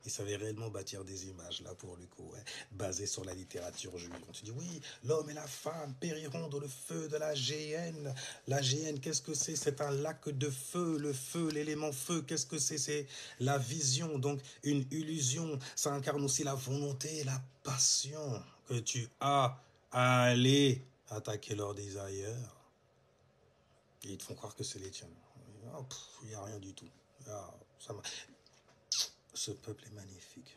ils savaient réellement bâtir des images, là, pour le coup, ouais, basées sur la littérature juive. On te dit, oui, l'homme et la femme périront dans le feu de la géhenne. La géhenne, qu'est-ce que c'est? C'est un lac de feu. Le feu, l'élément feu, qu'est-ce que c'est? C'est la vision, donc une illusion. Ça incarne aussi la volonté, la passion que tu as à aller attaquer leurs désirs. Et ils te font croire que c'est les tiens. Il n'y a rien du tout. Ah, ça ce peuple est magnifique.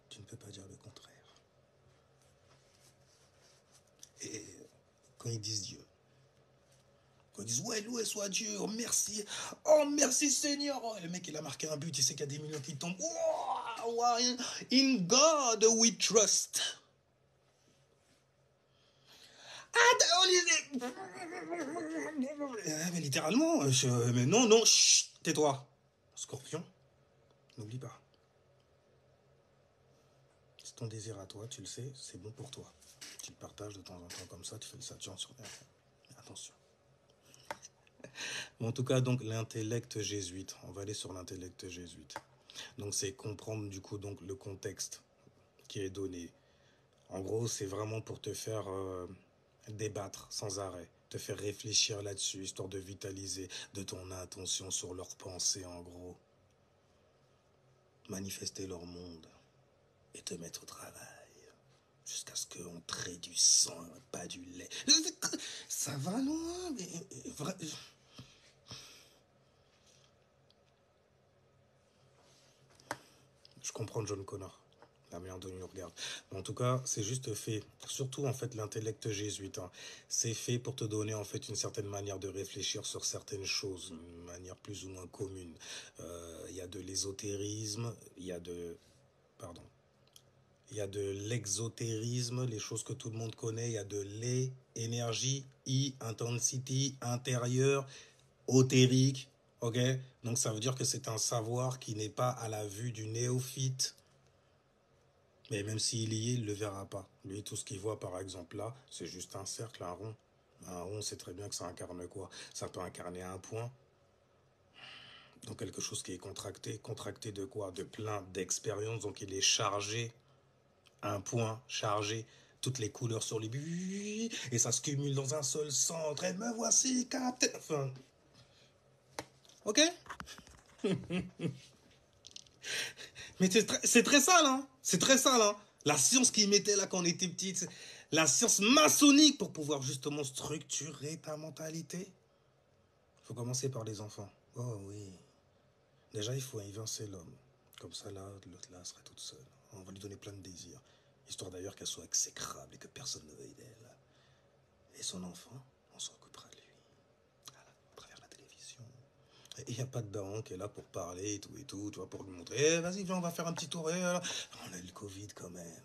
Tu ne peux pas dire le contraire. Et quand ils disent Dieu, quand ils disent ouais, loué soit Dieu, oh merci Seigneur, oh, le mec il a marqué un but, il sait qu'il y a des millions qui tombent. Oh, in God we trust. Mais littéralement, mais non, chut, tais-toi. Scorpion, n'oublie pas. C'est ton désir à toi, tu le sais, c'est bon pour toi. Tu le partages de temps en temps comme ça, tu fais le Saturne sur Terre. Attention. En tout cas, donc, l'intellect jésuite. On va aller sur l'intellect jésuite. Donc, c'est comprendre, du coup, donc, le contexte qui est donné. En gros, c'est vraiment pour te faire débattre sans arrêt, te faire réfléchir là-dessus, histoire de vitaliser de ton attention sur leurs pensées, en gros. Manifester leur monde et te mettre au travail. Jusqu'à ce qu'on traite du sang, pas du lait. Ça va loin, mais... Je comprends John Connor, la manière dont il nous regarde. Mais en tout cas, c'est juste fait, surtout en fait l'intellect jésuite, hein, c'est fait pour te donner en fait une certaine manière de réfléchir sur certaines choses, une manière plus ou moins commune. Il y a de l'ésotérisme, il y a de... Pardon. Il y a de l'exotérisme, les choses que tout le monde connaît. Il y a de l'énergie, intensity, intérieure, otérique. Ok? Donc ça veut dire que c'est un savoir qui n'est pas à la vue du néophyte. Mais même s'il y est, il ne le verra pas. Lui, tout ce qu'il voit, par exemple, là, c'est juste un cercle, un rond. Un rond, c'est très bien que ça incarne quoi? Ça peut incarner un point. Donc quelque chose qui est contracté. Contracté de quoi? De plein d'expériences. Donc il est chargé. Un point chargé, toutes les couleurs sur les buts, et ça se cumule dans un seul centre, et me voici, capitaine. Enfin, ok? Mais c'est très sale, hein? C'est très sale, hein? La science qu'ils mettaient là quand on était petite, la science maçonnique pour pouvoir justement structurer ta mentalité. Il faut commencer par les enfants. Oh oui. Déjà, il faut évincer l'homme. Comme ça, là, l'autre là serait toute seule. On va lui donner plein de désirs. Histoire d'ailleurs qu'elle soit exécrable et que personne ne veuille d'elle. Et son enfant, on s'en occupera de lui. Voilà, à travers la télévision, il n'y a pas de daron qui est là pour parler et tout, tu vois, pour lui montrer, eh, vas-y, viens, on va faire un petit tour. On a eu le Covid quand même.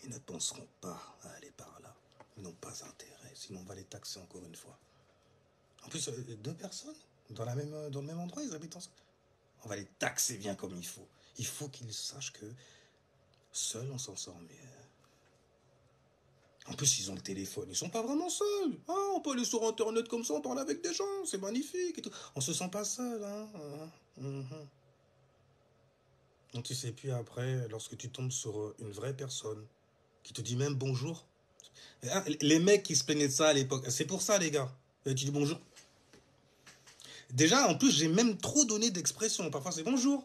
Ils ne penseront pas à aller par là. Ils n'ont pas intérêt, sinon on va les taxer encore une fois. En plus, 2 personnes dans le même endroit, ils habitent ensemble. On va les taxer bien comme il faut. Il faut qu'ils sachent que seuls on s'en sort mieux. En plus, ils ont le téléphone. Ils sont pas vraiment seuls. Ah, on peut aller sur Internet comme ça, on parle avec des gens. C'est magnifique et tout. On se sent pas seul. Hein. Donc, tu sais, puis après, lorsque tu tombes sur une vraie personne qui te dit même bonjour. Hein, les mecs qui se plaignaient de ça à l'époque, c'est pour ça, les gars. Tu dis bonjour. Déjà, en plus, j'ai même trop donné d'expressions. Parfois, c'est bonjour.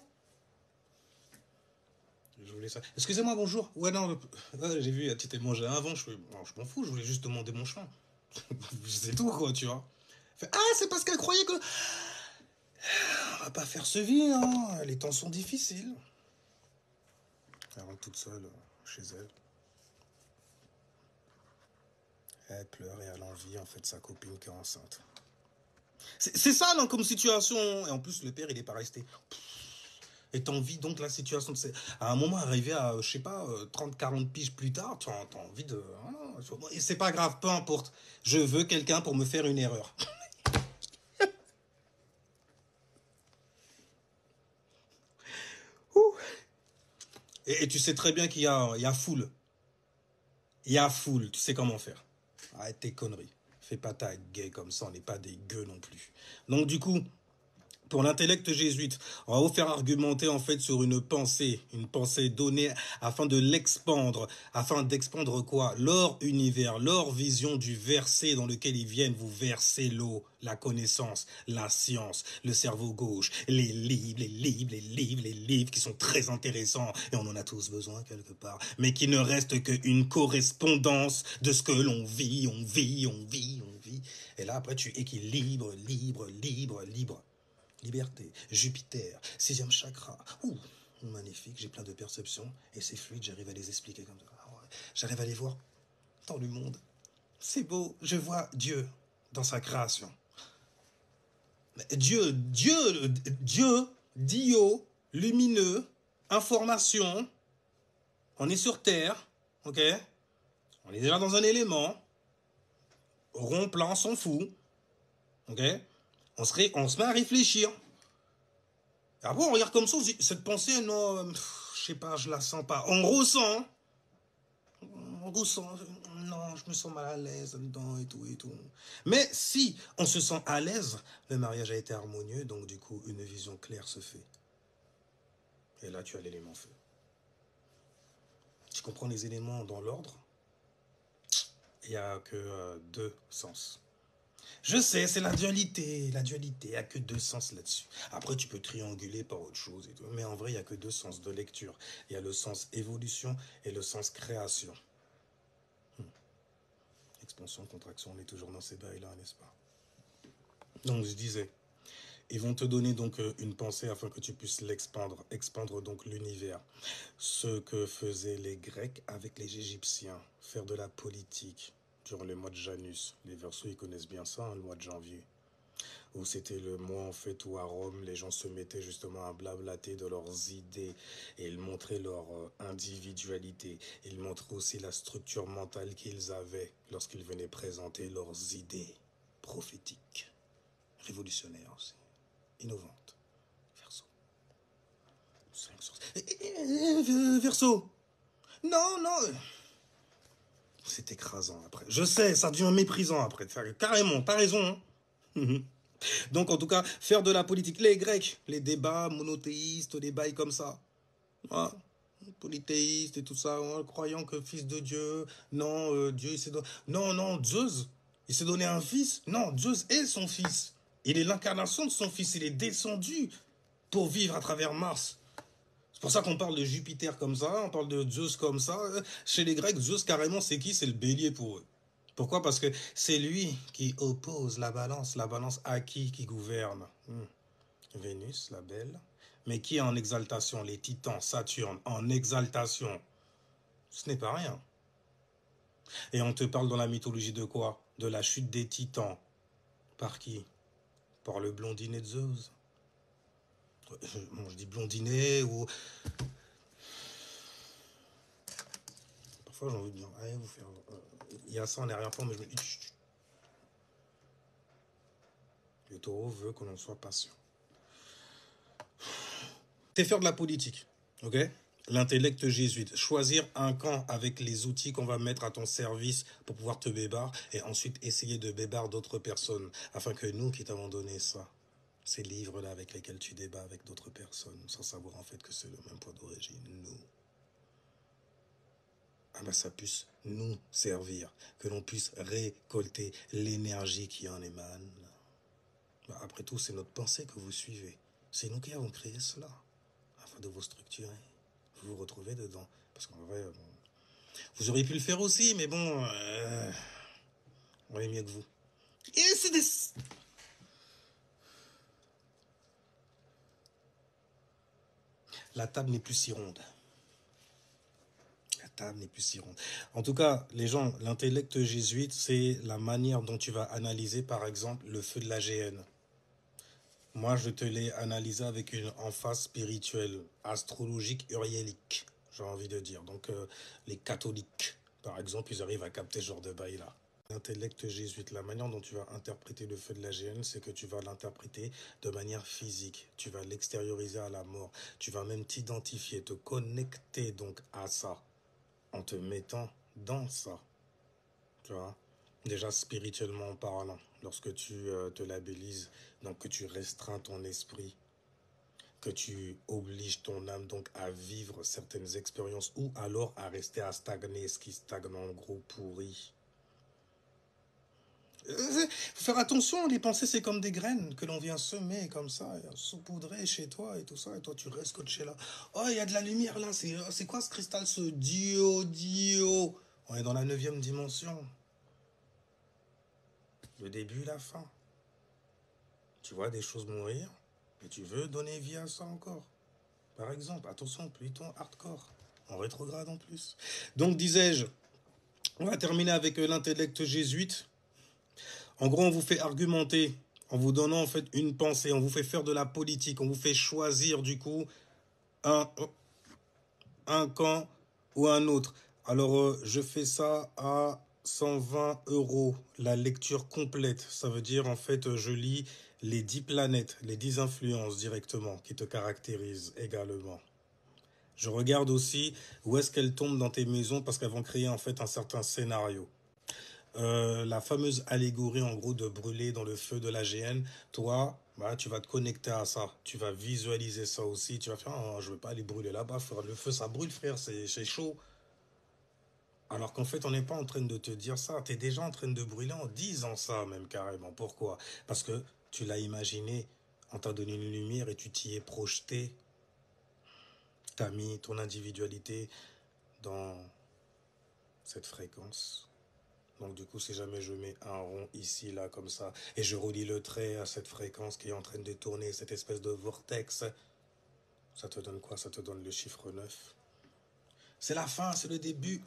Je voulais ça. Excusez-moi, bonjour. Ouais, non, j'ai vu, tu t'es mangé avant. Je m'en fous, je voulais juste demander mon chemin. C'est tout, quoi, tu vois. Ah, c'est parce qu'elle croyait que. On va pas faire ce vie, hein. Les temps sont difficiles. Elle rentre toute seule chez elle. Elle pleure et elle envie, en fait, sa copine qui est enceinte. C'est ça, non, comme situation. Et en plus, le père, il est pas resté. Et t'envies donc la situation. À un moment, arrivé à, je sais pas, 30-40 piges plus tard, t'as envie de. Et c'est pas grave, peu importe. Je veux quelqu'un pour me faire une erreur. Et tu sais très bien qu'il y a foule. Il y a foule, tu sais comment faire. Arrête tes conneries. Fais pas ta gay comme ça, on n'est pas des gueux non plus. Donc du coup, pour l'intellect jésuite, on va vous faire argumenter en fait sur une pensée donnée afin de l'expandre, afin d'expandre quoi? Leur univers, leur vision du verset dans lequel ils viennent vous verser l'eau, la connaissance, la science, le cerveau gauche, les livres qui sont très intéressants et on en a tous besoin quelque part, mais qui ne restent qu'une correspondance de ce que l'on vit, on vit. Et là après tu équilibres, libre. Liberté, Jupiter, 6e chakra. Ouh, magnifique, j'ai plein de perceptions et c'est fluide, j'arrive à les expliquer comme ça. J'arrive à les voir dans le monde. C'est beau, je vois Dieu dans sa création. Dieu, Dio, lumineux, information. On est sur Terre, ok? On est déjà dans un élément. Rond, plan, s'en fout. Ok? On se met à réfléchir. Après, on regarde comme ça, on se dit, cette pensée, non, je sais pas, je la sens pas. On ressent, non, je me sens mal à l'aise dedans et tout. Mais si on se sent à l'aise, le mariage a été harmonieux, donc du coup, une vision claire se fait. Et là, tu as l'élément feu. Tu comprends les éléments dans l'ordre? Il n'y a que 2 sens. Je sais, c'est la dualité. Il n'y a que 2 sens là-dessus. Après, tu peux trianguler par autre chose et tout. Mais en vrai, il n'y a que 2 sens de lecture. Il y a le sens évolution et le sens création. Expansion, contraction, on est toujours dans ces bails-là, n'est-ce pas? Donc, je disais, ils vont te donner donc une pensée afin que tu puisses expandre donc l'univers. Ce que faisaient les Grecs avec les Égyptiens, faire de la politique durant le mois de Janus. Les Verseaux, ils connaissent bien ça, hein, le mois de janvier. Où c'était le mois en fait où à Rome, les gens se mettaient justement à blablater de leurs idées et ils montraient leur individualité. Ils montraient aussi la structure mentale qu'ils avaient lorsqu'ils venaient présenter leurs idées prophétiques, révolutionnaires aussi, innovantes. Verseau. 5 sources. Verseau. Non. C'est écrasant après. Je sais, ça devient méprisant après. Carrément, t'as raison. Hein. Donc, en tout cas, faire de la politique. Les Grecs, les débats monothéistes, des bails comme ça. Ah, polythéistes et tout ça, croyant que fils de Dieu, non, Dieu, il s'est donné... Non, Zeus, il s'est donné un fils. Non, Zeus est son fils. Il est l'incarnation de son fils. Il est descendu pour vivre à travers Mars. C'est pour ça qu'on parle de Jupiter comme ça, on parle de Zeus comme ça. Chez les Grecs, Zeus, carrément, c'est qui? C'est le bélier pour eux. Pourquoi? Parce que c'est lui qui oppose la balance à qui gouverne? Vénus, la belle. Mais qui est en exaltation? Les titans, Saturne, en exaltation. Ce n'est pas rien. Et on te parle dans la mythologie de quoi? De la chute des titans. Par qui? par le blondinet de Zeus. Bon, je dis blondinet ou... Parfois j'ai envie de dire, allez vous faire... il y a ça en arrière-plan, mais je me dis... Chut, chut. Le taureau veut que l'on soit patient. C'est faire de la politique, ok? L'intellect jésuite. Choisir un camp avec les outils qu'on va mettre à ton service pour pouvoir te bébar et ensuite essayer de bébar d'autres personnes afin que nous qui t'avons donné ça, ces livres-là avec lesquels tu débats avec d'autres personnes sans savoir en fait que c'est le même point d'origine, nous. Ah ben ça puisse nous servir, que l'on puisse récolter l'énergie qui en émane. Ben après tout, c'est notre pensée que vous suivez. C'est nous qui avons créé cela afin de vous structurer. Vous vous retrouvez dedans. Parce qu'en vrai, bon, vous auriez pu le faire aussi, mais bon, on est mieux que vous. Et c'est des... La table n'est plus si ronde. La table n'est plus si ronde. En tout cas, les gens, l'intellect jésuite, c'est la manière dont tu vas analyser, par exemple, le feu de l'AGN. Moi, je te l'ai analysé avec une emphase spirituelle, astrologique, uriélique, j'ai envie de dire. Donc, les catholiques, par exemple, ils arrivent à capter ce genre de bail-là. L'intellect jésuite, la manière dont tu vas interpréter le feu de l'AGN, c'est que tu vas l'interpréter de manière physique. Tu vas l'extérioriser à la mort. Tu vas même t'identifier, te connecter donc à ça, en te mettant dans ça. Tu vois ? Déjà spirituellement parlant, lorsque tu te labellises, donc que tu restreins ton esprit, que tu obliges ton âme donc à vivre certaines expériences ou alors à rester à stagner, ce qui stagne en gros pourri. Faut faire attention, les pensées c'est comme des graines que l'on vient semer comme ça, saupoudrer chez toi et tout ça, et toi tu restes scotché là. Oh, il y a de la lumière là, c'est quoi ce cristal, ce Dio? On est dans la 9e dimension. Le début, la fin. Tu vois des choses mourir et tu veux donner vie à ça encore. Par exemple, attention, Pluton hardcore, en rétrograde en plus. Donc disais-je, on va terminer avec l'intellect jésuite. En gros, on vous fait argumenter en vous donnant en fait une pensée, on vous fait faire de la politique, on vous fait choisir du coup un camp ou un autre. Alors, je fais ça à 120 € la lecture complète. Ça veut dire, en fait, je lis les 10 planètes, les 10 influences directement qui te caractérisent également. Je regarde aussi où est-ce qu'elles tombent dans tes maisons parce qu'elles vont créer, en fait, un certain scénario. La fameuse allégorie, en gros, de brûler dans le feu de l'AGN, toi, bah, tu vas te connecter à ça. Tu vas visualiser ça aussi. Tu vas faire, oh, je veux pas aller brûler là-bas. Le feu, ça brûle, frère, c'est chaud. Alors qu'en fait, on n'est pas en train de te dire ça. Tu es déjà en train de brûler en disant ça, même carrément. Pourquoi? Parce que tu l'as imaginé, on t'a donné une lumière et tu t'y es projeté. Tu as mis ton individualité dans cette fréquence. Donc du coup, si jamais je mets un rond ici, là, comme ça, et je relie le trait à cette fréquence qui est en train de tourner, cette espèce de vortex, ça te donne quoi? Ça te donne le chiffre 9. C'est la fin, c'est le début.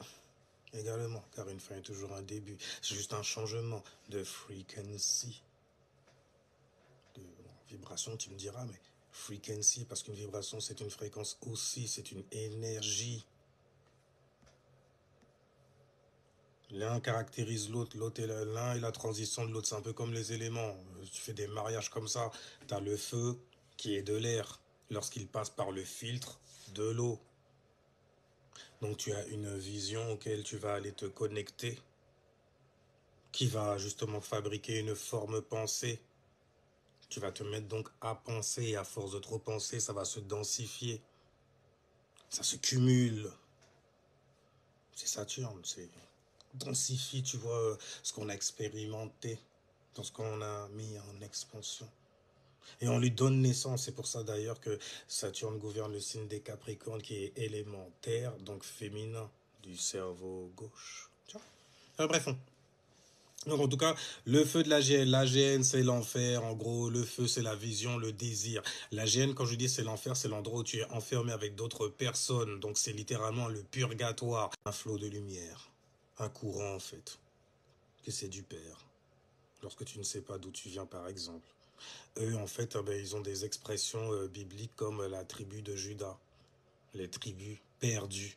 Également, car une fin est toujours un début. C'est juste un changement de frequency. De vibration, tu me diras, mais frequency, parce qu'une vibration, c'est une fréquence aussi, c'est une énergie. L'un caractérise l'autre, l'un est la transition de l'autre. C'est un peu comme les éléments. Tu fais des mariages comme ça. Tu as le feu qui est de l'air lorsqu'il passe par le filtre de l'eau. Donc tu as une vision auquel tu vas aller te connecter, qui va justement fabriquer une forme pensée. Tu vas te mettre donc à penser et à force de trop penser, ça va se densifier. Ça se cumule. C'est Saturne, c'est... densifie, tu vois, ce qu'on a expérimenté, dans ce qu'on a mis en expansion. Et on lui donne naissance. C'est pour ça d'ailleurs que Saturne gouverne le signe des Capricornes qui est élémentaire, donc féminin, du cerveau gauche. Bref. Donc en tout cas, le feu de l'AGN. L'AGN, c'est l'enfer. En gros, le feu, c'est la vision, le désir. L'AGN, quand je dis c'est l'enfer, c'est l'endroit où tu es enfermé avec d'autres personnes. Donc c'est littéralement le purgatoire. Un flot de lumière. Un courant en fait. Que c'est du Père. Lorsque tu ne sais pas d'où tu viens par exemple. Eux, en fait, ben, ils ont des expressions bibliques comme la tribu de Juda, les tribus perdues.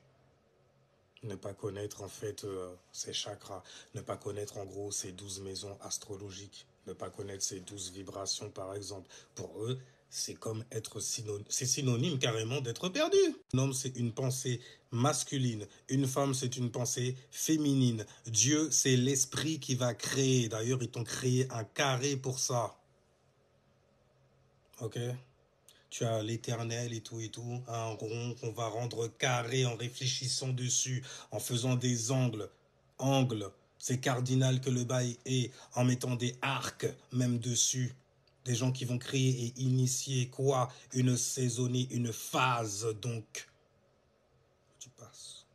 Ne pas connaître, en fait, ses chakras, ne pas connaître, en gros, ses 12 maisons astrologiques, ne pas connaître ses 12 vibrations, par exemple. Pour eux, c'est comme être synonyme, c'est synonyme carrément d'être perdu. Un homme, c'est une pensée masculine. Une femme, c'est une pensée féminine. Dieu, c'est l'esprit qui va créer. D'ailleurs, ils t'ont créé un carré pour ça. Ok? Tu as l'éternel et tout, un rond qu'on va rendre carré en réfléchissant dessus, en faisant des angles. Angles, c'est cardinal que le bail est, en mettant des arcs même dessus. Des gens qui vont créer et initier quoi? Une saisonnée, une phase donc. Tu passes.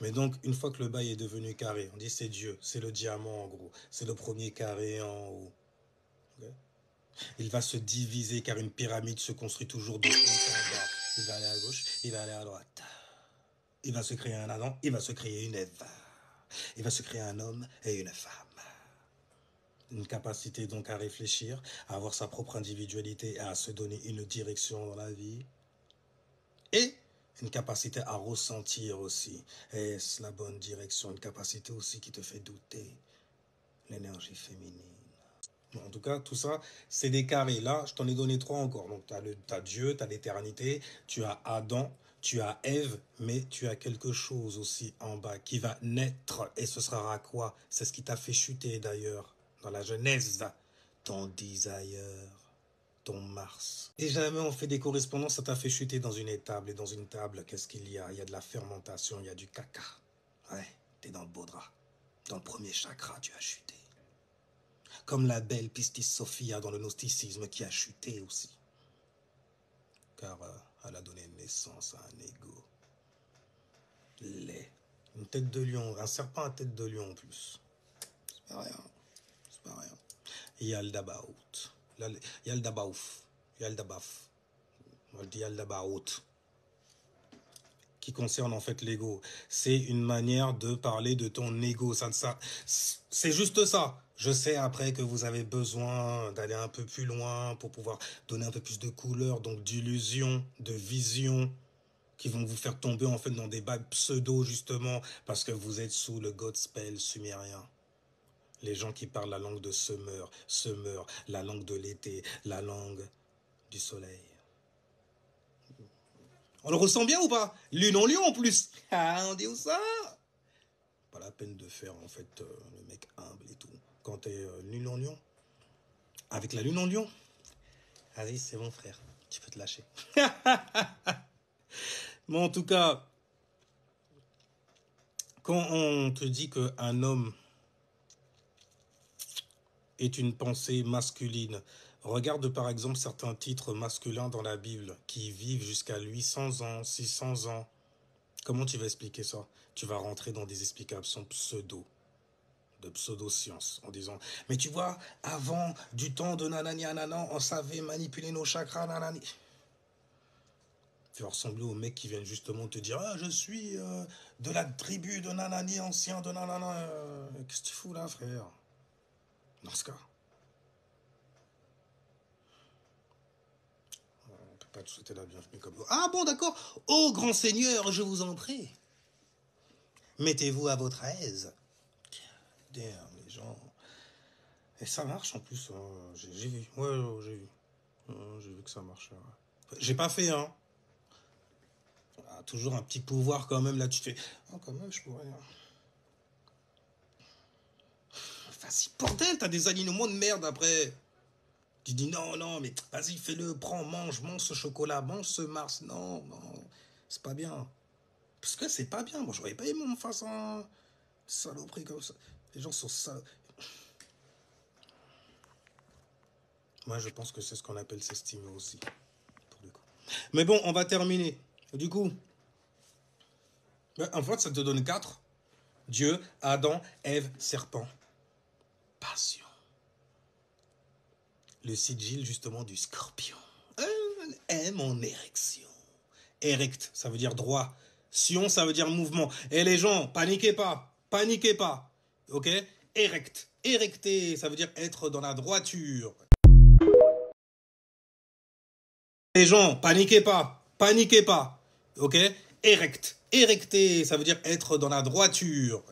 Mais donc, une fois que le bail est devenu carré, on dit c'est Dieu, c'est le diamant en gros, c'est le premier carré en haut. Okay? Il va se diviser car une pyramide se construit toujours de haut en bas. Il va aller à gauche, il va aller à droite. Il va se créer un Adam, il va se créer une Ève. Il va se créer un homme et une femme. Une capacité donc à réfléchir, à avoir sa propre individualité et à se donner une direction dans la vie. Et une capacité à ressentir aussi. Est-ce la bonne direction? Une capacité aussi qui te fait douter. L'énergie féminine. En tout cas, tout ça, c'est des carrés. Là, je t'en ai donné 3 encore. Donc, tu as Dieu, tu as l'éternité, tu as Adam, tu as Ève, mais tu as quelque chose aussi en bas qui va naître. Et ce sera quoi? C'est ce qui t'a fait chuter d'ailleurs dans la Genèse. Ton desire, ton Mars. Et jamais on fait des correspondances, ça t'a fait chuter dans une étable. Et dans une table, qu'est-ce qu'il y a? Il y a de la fermentation, il y a du caca. Ouais, t'es dans le beau drap. Dans le premier chakra, tu as chuté. Comme la belle Pistis Sophia dans le gnosticisme qui a chuté aussi. Car elle a donné naissance à un ego. Laid. Une tête de lion, un serpent à tête de lion en plus. C'est pas rien. C'est pas rien. Yaldabaout. Yaldabaouf. Yaldabaf. Moi je dis Yaldabaout. Qui concerne en fait l'ego. C'est une manière de parler de ton ego. C'est juste ça. Je sais après que vous avez besoin d'aller un peu plus loin pour pouvoir donner un peu plus de couleurs, donc d'illusions, de visions, qui vont vous faire tomber en fait dans des bails pseudo justement parce que vous êtes sous le Godspell sumérien. Les gens qui parlent la langue de Summer, la langue de l'été, la langue du soleil. On le ressent bien ou pas? Lune en lion en plus. Ah, on dit où ça? Pas la peine de faire en fait le mec humble et tout. Quand t'es lune en lion, avec la lune en lion, allez, c'est mon frère, tu peux te lâcher. Bon, en tout cas, quand on te dit qu'un homme est une pensée masculine, regarde par exemple certains titres masculins dans la Bible qui vivent jusqu'à 800 ans, 600 ans. Comment tu vas expliquer ça? Tu vas rentrer dans des explications de pseudo-science, en disant « Mais tu vois, avant, du temps de nanani ananan, on savait manipuler nos chakras, nanani. » Tu vas ressembler aux mecs qui viennent justement te dire « Ah, je suis de la tribu de nanani ancien, de nanana. » Qu'est-ce que tu fous là, frère? Dans ce cas. On ne peut pas te souhaiter la bienvenue comme... Ah bon, d'accord. Oh, grand seigneur, je vous en prie. Mettez-vous à votre aise. Damn, les gens... Et ça marche en plus, hein. J'ai vu. Ouais, j'ai vu. J'ai vu que ça marchait. Ouais. J'ai pas fait, hein. Ah, toujours un petit pouvoir quand même, là, tu fais... Oh, quand même, je pourrais... Vas-y, bordel, t'as des alignements de merde après. Tu dis non, non, mais vas-y, fais-le, prends, mange ce chocolat, mange ce Mars. Non, non, c'est pas bien. Parce que c'est pas bien. Moi, j'aurais pas aimé me fasse un saloperie comme ça. Les gens sont sales. Moi, je pense que c'est ce qu'on appelle s'estimer aussi. Pour le coup. Mais bon, on va terminer. Du coup, en fait, ça te donne 4. Dieu, Adam, Ève, serpent. Passion. Le sigil, justement, du scorpion. M en érection. Erect, ça veut dire droit. Sion, ça veut dire mouvement. Et les gens, paniquez pas. Paniquez pas. Ok? Erect. Érecté, ça veut dire être dans la droiture. Les gens, paniquez pas. Paniquez pas. Ok? Erect. Érecté, ça veut dire être dans la droiture.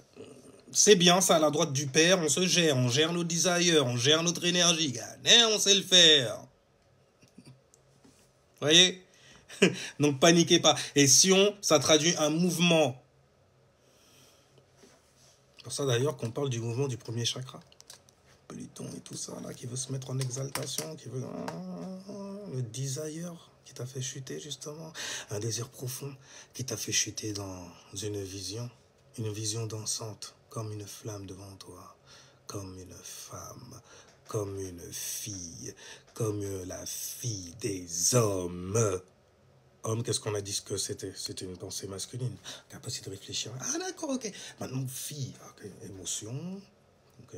C'est bien ça, la droite du Père, on gère nos desires, on gère notre énergie, gars. Et on sait le faire. Vous voyez? Donc paniquez pas. Et Sion, ça traduit un mouvement. C'est pour ça d'ailleurs qu'on parle du mouvement du premier chakra. Pluton et tout ça, là, qui veut se mettre en exaltation, qui veut... le desire qui t'a fait chuter, justement. Un désir profond qui t'a fait chuter dans une vision dansante, comme une flamme devant toi, comme une femme, comme une fille, comme la fille des hommes. Homme, qu'est-ce qu'on a dit que c'était? C'était une pensée masculine, capacité de réfléchir. Ah d'accord, ok. Maintenant, fille, ok. Émotion, ok.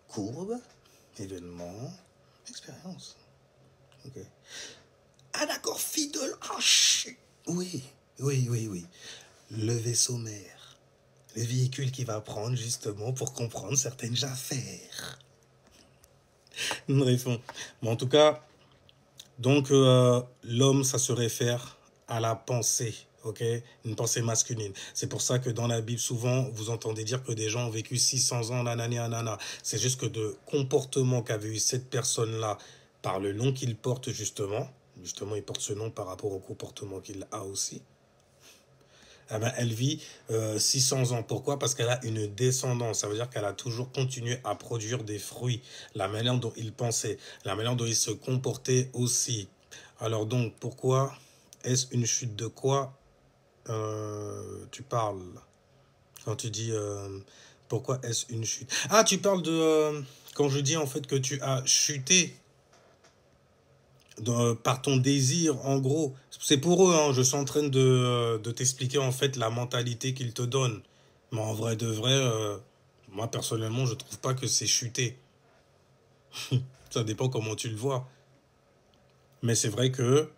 Courbe, événement, expérience. Ok. Ah d'accord, fille de l'âge. Oui, oui, oui, oui. Le vaisseau mère. Le véhicule qui va prendre justement pour comprendre certaines affaires. Bref, mais en tout cas, donc l'homme, ça se réfère à la pensée, ok? Une pensée masculine. C'est pour ça que dans la Bible, souvent, vous entendez dire que des gens ont vécu 600 ans, nanani, nanana. C'est juste que de comportement qu'avait eu cette personne-là par le nom qu'il porte justement il porte ce nom par rapport au comportement qu'il a aussi, eh ben, elle vit 600 ans. Pourquoi? Parce qu'elle a une descendance. Ça veut dire qu'elle a toujours continué à produire des fruits. La manière dont il pensait, la manière dont il se comportait aussi. Alors donc, pourquoi est-ce une chute de quoi tu parles? Quand tu dis pourquoi est-ce une chute? Ah, tu parles de... quand je dis en fait que tu as chuté par ton désir, en gros. C'est pour eux, hein, je suis en train de t'expliquer en fait la mentalité qu'ils te donnent. Mais en vrai de vrai, moi personnellement, je trouve pas que c'est chuté. Ça dépend comment tu le vois. Mais c'est vrai que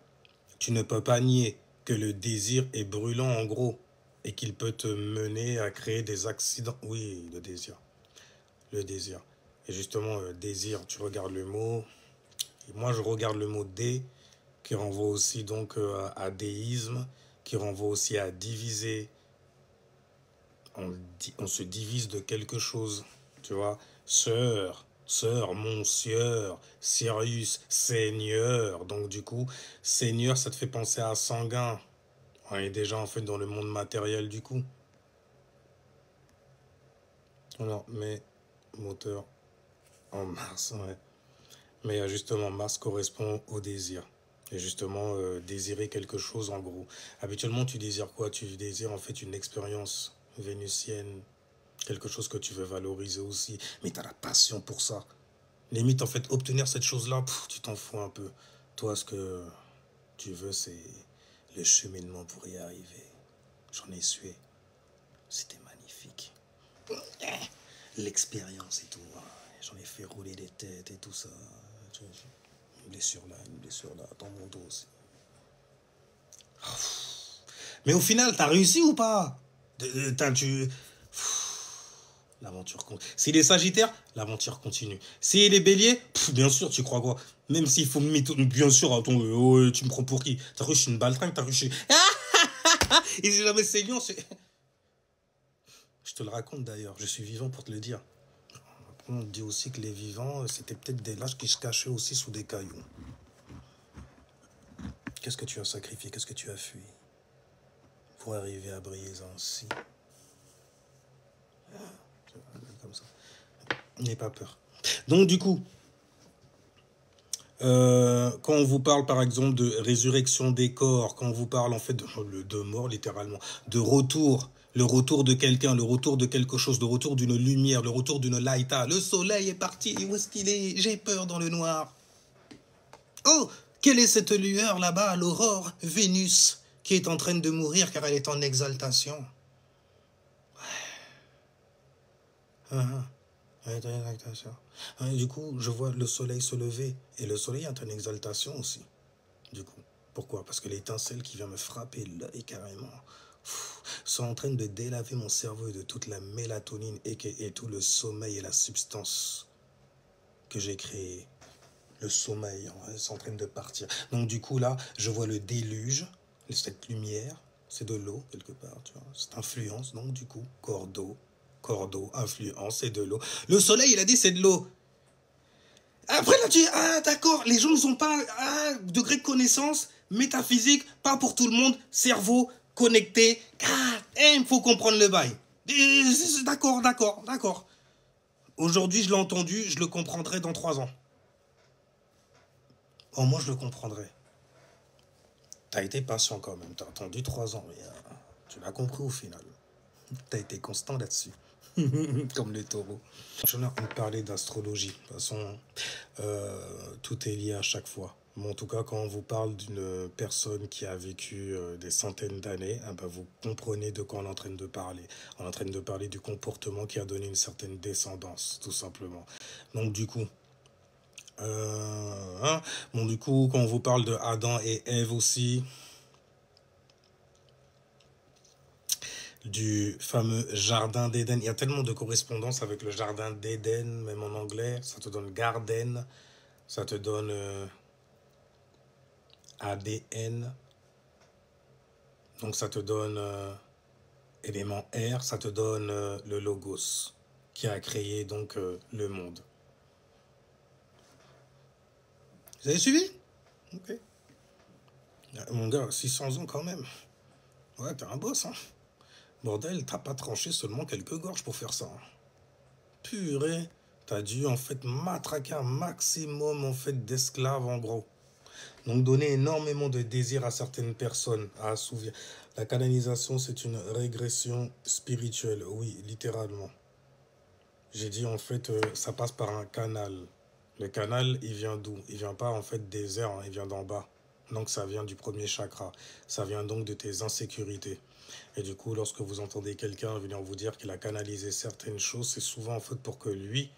tu ne peux pas nier que le désir est brûlant en gros et qu'il peut te mener à créer des accidents. Oui, le désir. Le désir. Et justement, désir, tu regardes le mot. Et moi, je regarde le mot dé qui renvoie aussi donc à déisme, qui renvoie aussi à diviser. On se divise de quelque chose, tu vois. Sœur, mon sieur, Sirius, Seigneur. Donc du coup, Seigneur, ça te fait penser à sanguin. On est déjà en fait dans le monde matériel du coup. Alors, mais moteur en Mars, ouais. Mais justement, Mars correspond au désir. Et justement, désirer quelque chose en gros. Habituellement, tu désires quoi? Tu désires en fait une expérience vénusienne, quelque chose que tu veux valoriser aussi. Mais tu as la passion pour ça. Limite, en fait, obtenir cette chose-là, tu t'en fous un peu. Toi, ce que tu veux, c'est le cheminement pour y arriver. J'en ai sué. C'était magnifique. L'expérience et tout. J'en ai fait rouler des têtes et tout ça. Une blessure là, dans mon dos aussi. Mais au final, t'as réussi ou pas? L'aventure continue. S'il est Sagittaire, l'aventure continue. S'il est Bélier, bien sûr, tu crois quoi? Même s'il faut me mettre... Bien sûr, attends, tu me prends pour qui? T'as cru que je suis une baltringue, t'as cru que je suis... Et si jamais c'est Lion, c'est... Je te le raconte d'ailleurs, je suis vivant pour te le dire. On dit aussi que les vivants, c'était peut-être des lâches qui se cachaient aussi sous des cailloux. Qu'est-ce que tu as sacrifié? Qu'est-ce que tu as fui pour arriver à briller ainsi? Comme ça. N'aie pas peur. Donc du coup, quand on vous parle par exemple de résurrection des corps, quand on vous parle en fait de mort littéralement, de retour, le retour de quelqu'un, le retour de quelque chose, le retour d'une lumière, le retour d'une laïta, le soleil est parti, où est-ce qu'il est? J'ai peur dans le noir. Oh, quelle est cette lueur là-bas, l'aurore, Vénus, qui est en train de mourir car elle est en exaltation. Du coup, je vois le soleil se lever. Et le soleil est en exaltation aussi. Du coup, pourquoi? Parce que l'étincelle qui vient me frapper l'œil carrément sont en train de délaver mon cerveau de toute la mélatonine et tout le sommeil et la substance que j'ai créé. le sommeil, hein, c'est en train de partir. Donc du coup là, je vois le déluge, cette lumière, c'est de l'eau quelque part, tu vois. C'est influence, donc du coup, cordeau, influence, c'est de l'eau. Le soleil, il a dit c'est de l'eau. Après là, tu dis, ah d'accord, les gens ne sont pas degré de connaissance, métaphysique, pas pour tout le monde, cerveau, connecté, il faut comprendre le bail. D'accord. Aujourd'hui, je l'ai entendu, je le comprendrai dans 3 ans. Au moins, je le comprendrai. T'as été patient quand même, t'as attendu 3 ans, mais tu l'as compris au final. T'as été constant là-dessus. Comme les taureaux. Je suis en train de parler d'astrologie. De toute façon, tout est lié à chaque fois. Mais en tout cas, quand on vous parle d'une personne qui a vécu des centaines d'années, ben vous comprenez de quoi on est en train de parler. On est en train de parler du comportement qui a donné une certaine descendance, tout simplement. Donc du coup, bon du coup, quand on vous parle de Adam et Ève aussi, du fameux jardin d'Éden. Il y a tellement de correspondance avec le jardin d'Éden, même en anglais. Ça te donne garden, ça te donne ADN, donc ça te donne élément R, ça te donne le logos qui a créé donc le monde. Vous avez suivi? Ok. Mon gars, 600 ans quand même. Ouais, t'es un boss, hein. Bordel, t'as pas tranché seulement quelques gorges pour faire ça. Hein. Purée, t'as dû en fait matraquer un maximum en fait d'esclaves en gros. Donc donner énormément de désir à certaines personnes à assouvir. La canalisation, c'est une régression spirituelle, oui, littéralement. J'ai dit en fait, ça passe par un canal. Le canal, il vient d'où? Il vient pas en fait des airs, hein, il vient d'en bas. Donc ça vient du premier chakra. Ça vient donc de tes insécurités. Et du coup, lorsque vous entendez quelqu'un venir vous dire qu'il a canalisé certaines choses, c'est souvent en fait pour que lui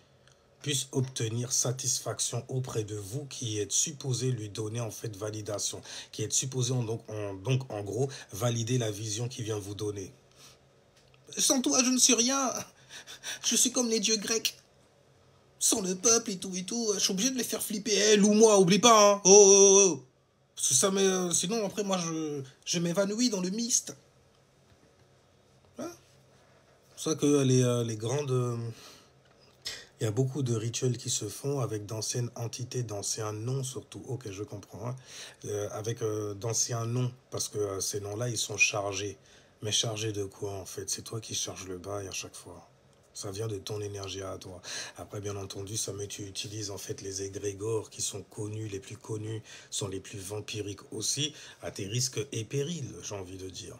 puisse obtenir satisfaction auprès de vous qui êtes supposé lui donner en fait validation, qui êtes supposé donc en gros valider la vision qu'il vient vous donner. Sans toi, je ne suis rien. Je suis comme les dieux grecs. Sans le peuple et tout, je suis obligé de les faire flipper. Eh, loue-moi, oublie pas, hein. Oh. Parce que ça sinon, après, moi, je m'évanouis dans le mist. Hein? C'est pour ça que les grandes... il y a beaucoup de rituels qui se font avec d'anciennes entités, d'anciens noms surtout. Ok, je comprends. Hein. Avec d'anciens noms, parce que ces noms-là, ils sont chargés. Mais chargés de quoi, en fait? C'est toi qui charges le bail à chaque fois. Ça vient de ton énergie à toi. Après, bien entendu, tu utilises en fait les égrégores qui sont connus, les plus connus, sont les plus vampiriques aussi, à tes risques et périls, j'ai envie de dire.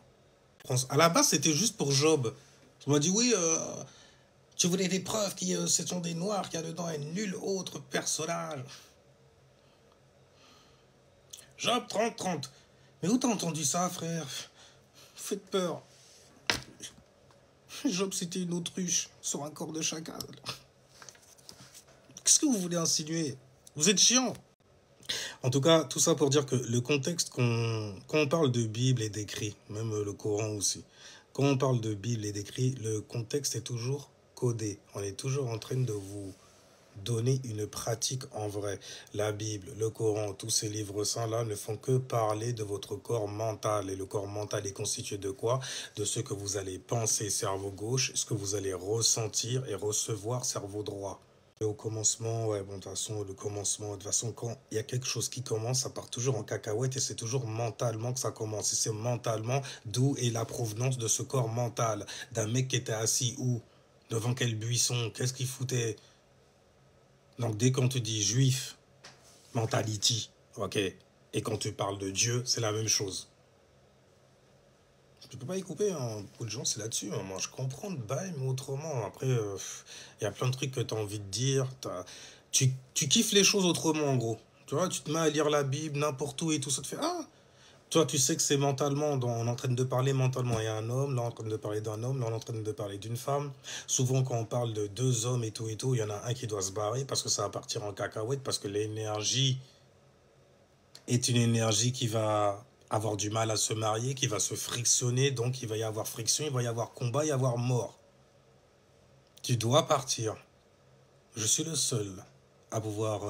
À la base, c'était juste pour Job. Tu m'as dit, oui, tu voulais des preuves que ce sont des noirs qu'il y a dedans et nul autre personnage. Job 30-30. Mais où t'as entendu ça, frère? Faites peur. Job, c'était une autruche sur un corps de chacal. Qu'est-ce que vous voulez insinuer? Vous êtes chiant. En tout cas, tout ça pour dire que le contexte, quand on parle de Bible et d'écrit, même le Coran aussi, quand on parle de Bible et d'écrit, le contexte est toujours codé. On est toujours en train de vous donner une pratique en vrai. La Bible, le Coran, tous ces livres saints-là ne font que parler de votre corps mental. Et le corps mental est constitué de quoi? De ce que vous allez penser, cerveau gauche, ce que vous allez ressentir et recevoir, cerveau droit. Et au commencement, ouais, bon, de toute façon, le commencement, de toute façon, quand il y a quelque chose qui commence, ça part toujours en cacahuète et c'est toujours mentalement que ça commence. Et c'est mentalement d'où est la provenance de ce corps mental. D'un mec qui était assis où? Devant quel buisson? Qu'est-ce qu'il foutait? Donc dès qu'on te dit juif, mentality, ok. Et quand tu parles de Dieu, c'est la même chose. Tu peux pas y couper, hein. Beaucoup de gens, c'est là-dessus. Hein. Moi, je comprends le bail, mais autrement. Après, il y a plein de trucs que tu as envie de dire. Tu kiffes les choses autrement, en gros. Tu vois, tu te mets à lire la Bible, n'importe où et tout ça te fait ah. Toi, tu sais que c'est mentalement, on est en train de parler mentalement. Il y a un homme, là, on est en train de parler d'un homme, là, on est en train de parler d'une femme. Souvent, quand on parle de 2 hommes et tout, il y en a un qui doit se barrer parce que ça va partir en cacahuète, parce que l'énergie est une énergie qui va avoir du mal à se marier, qui va se frictionner, donc il va y avoir friction, il va y avoir combat, il va y avoir mort. Tu dois partir. Je suis le seul à pouvoir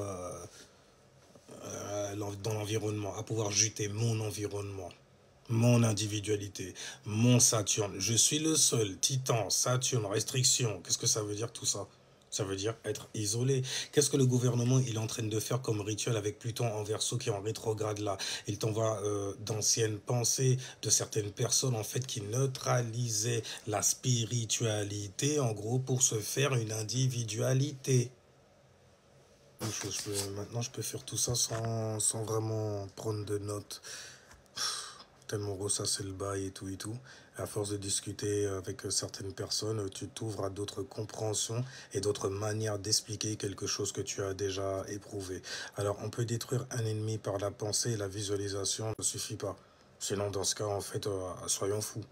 dans l'environnement, à pouvoir juter mon environnement, mon individualité, mon Saturne. Je suis le seul, Titan, Saturne, restriction. Qu'est-ce que ça veut dire tout ça? Ça veut dire être isolé. Qu'est-ce que le gouvernement il est en train de faire comme rituel avec Pluton en Verseau qui est en rétrograde là? Il t'envoie d'anciennes pensées de certaines personnes en fait qui neutralisaient la spiritualité en gros pour se faire une individualité. Maintenant je peux faire tout ça sans vraiment prendre de notes. Tellement gros ça c'est le bail et tout et tout. À force de discuter avec certaines personnes, tu t'ouvres à d'autres compréhensions et d'autres manières d'expliquer quelque chose que tu as déjà éprouvé. Alors on peut détruire un ennemi par la pensée et la visualisation ne suffit pas. Sinon dans ce cas en fait, soyons fous.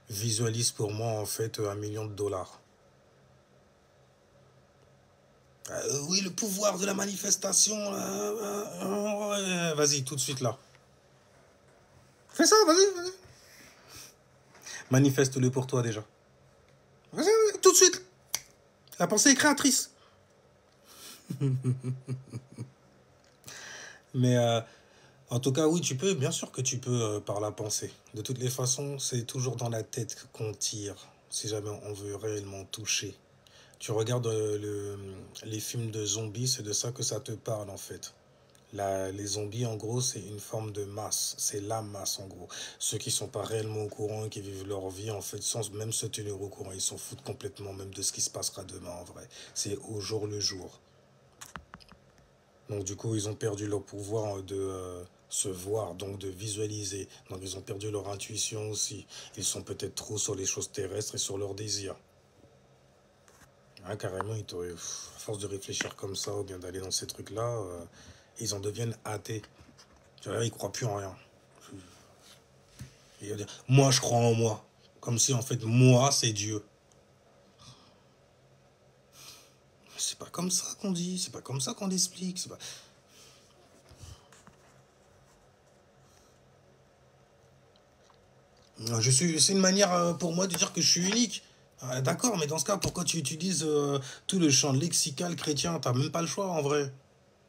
Visualise pour moi en fait 1 million de dollars. Oui, le pouvoir de la manifestation. Ouais, vas-y, tout de suite là. Fais ça, vas-y. Manifeste-le pour toi déjà. Vas-y, tout de suite. La pensée est créatrice. Mais en tout cas, oui, tu peux, bien sûr que tu peux par la pensée. De toutes les façons, c'est toujours dans la tête qu'on tire, si jamais on veut réellement toucher. Tu regardes les films de zombies, c'est de ça que ça te parle en fait. Les zombies, en gros, c'est une forme de masse. C'est la masse, en gros. Ceux qui sont pas réellement au courant, qui vivent leur vie, en fait, sans même se tenir au courant. Ils s'en foutent complètement même de ce qui se passera demain, en vrai. C'est au jour le jour. Donc, du coup, ils ont perdu leur pouvoir de se voir, donc de visualiser. Donc, ils ont perdu leur intuition aussi. Ils sont peut-être trop sur les choses terrestres et sur leurs désirs. Hein, carrément, à force de réfléchir comme ça, ou bien d'aller dans ces trucs-là, ils en deviennent athées. Tu vois, ils croient plus en rien. Il va dire, moi je crois en moi. Comme si en fait moi c'est Dieu. C'est pas comme ça qu'on dit, c'est pas comme ça qu'on explique. C'est pas... C'est une manière pour moi de dire que je suis unique. D'accord, mais dans ce cas, pourquoi tu utilises tout le champ lexical chrétien? T'as même pas le choix en vrai.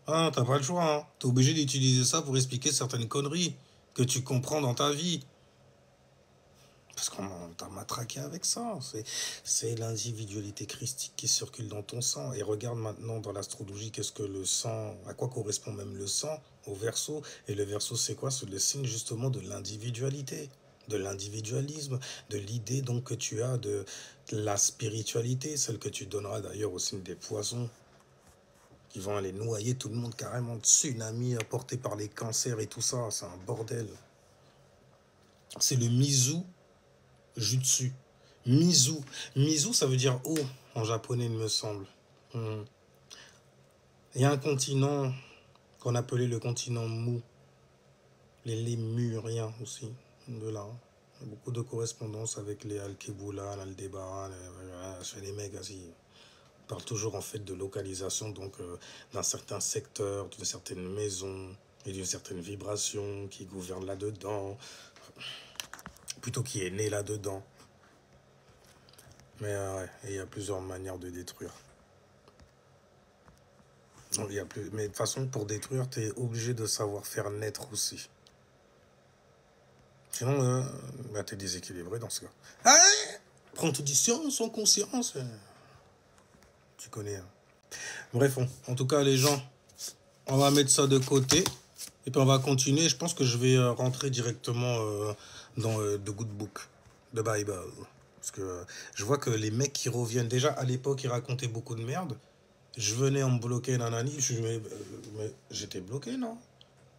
Hein, t'as pas le choix. Hein. T'es obligé d'utiliser ça pour expliquer certaines conneries que tu comprends dans ta vie. Parce qu'on t'a matraqué avec ça. C'est l'individualité christique qui circule dans ton sang. Et regarde maintenant dans l'astrologie, qu'est-ce que le sang, à quoi correspond même le sang, au verso. Et le verso, c'est quoi? C'est le signe justement de l'individualité, de l'individualisme, de l'idée donc que tu as de la spiritualité, celle que tu donneras d'ailleurs au signe des poissons, qui vont aller noyer tout le monde carrément, tsunami apporté par les cancers et tout ça. C'est un bordel. C'est le Mizu Jutsu. Mizu. Mizu, ça veut dire eau en japonais, il me semble. Hmm. Il y a un continent qu'on appelait le continent Mu. Les Lémuriens aussi. De là. Il y a beaucoup de correspondances avec les Alkebula, l'Aldebara, chez les mecs, aussi. On parle toujours en fait de localisation, donc d'un certain secteur, de certaines maisons et d'une certaine vibration qui gouverne là-dedans, plutôt qui est né là-dedans. Mais ouais, il y a plusieurs manières de détruire. Donc, il y a plus... Mais de toute façon, pour détruire, tu es obligé de savoir faire naître aussi. Sinon, bah, tu es déséquilibré dans ce cas. Ah, prends tout décision sans conscience. Tu connais. Hein. Bref, en tout cas, les gens, on va mettre ça de côté. Et puis on va continuer. Je pense que je vais rentrer directement dans The Good Book, The Bible. Parce que je vois que les mecs qui reviennent, déjà à l'époque, ils racontaient beaucoup de merde. Je venais, on me bloquait, nanani. Mais j'étais bloqué, non?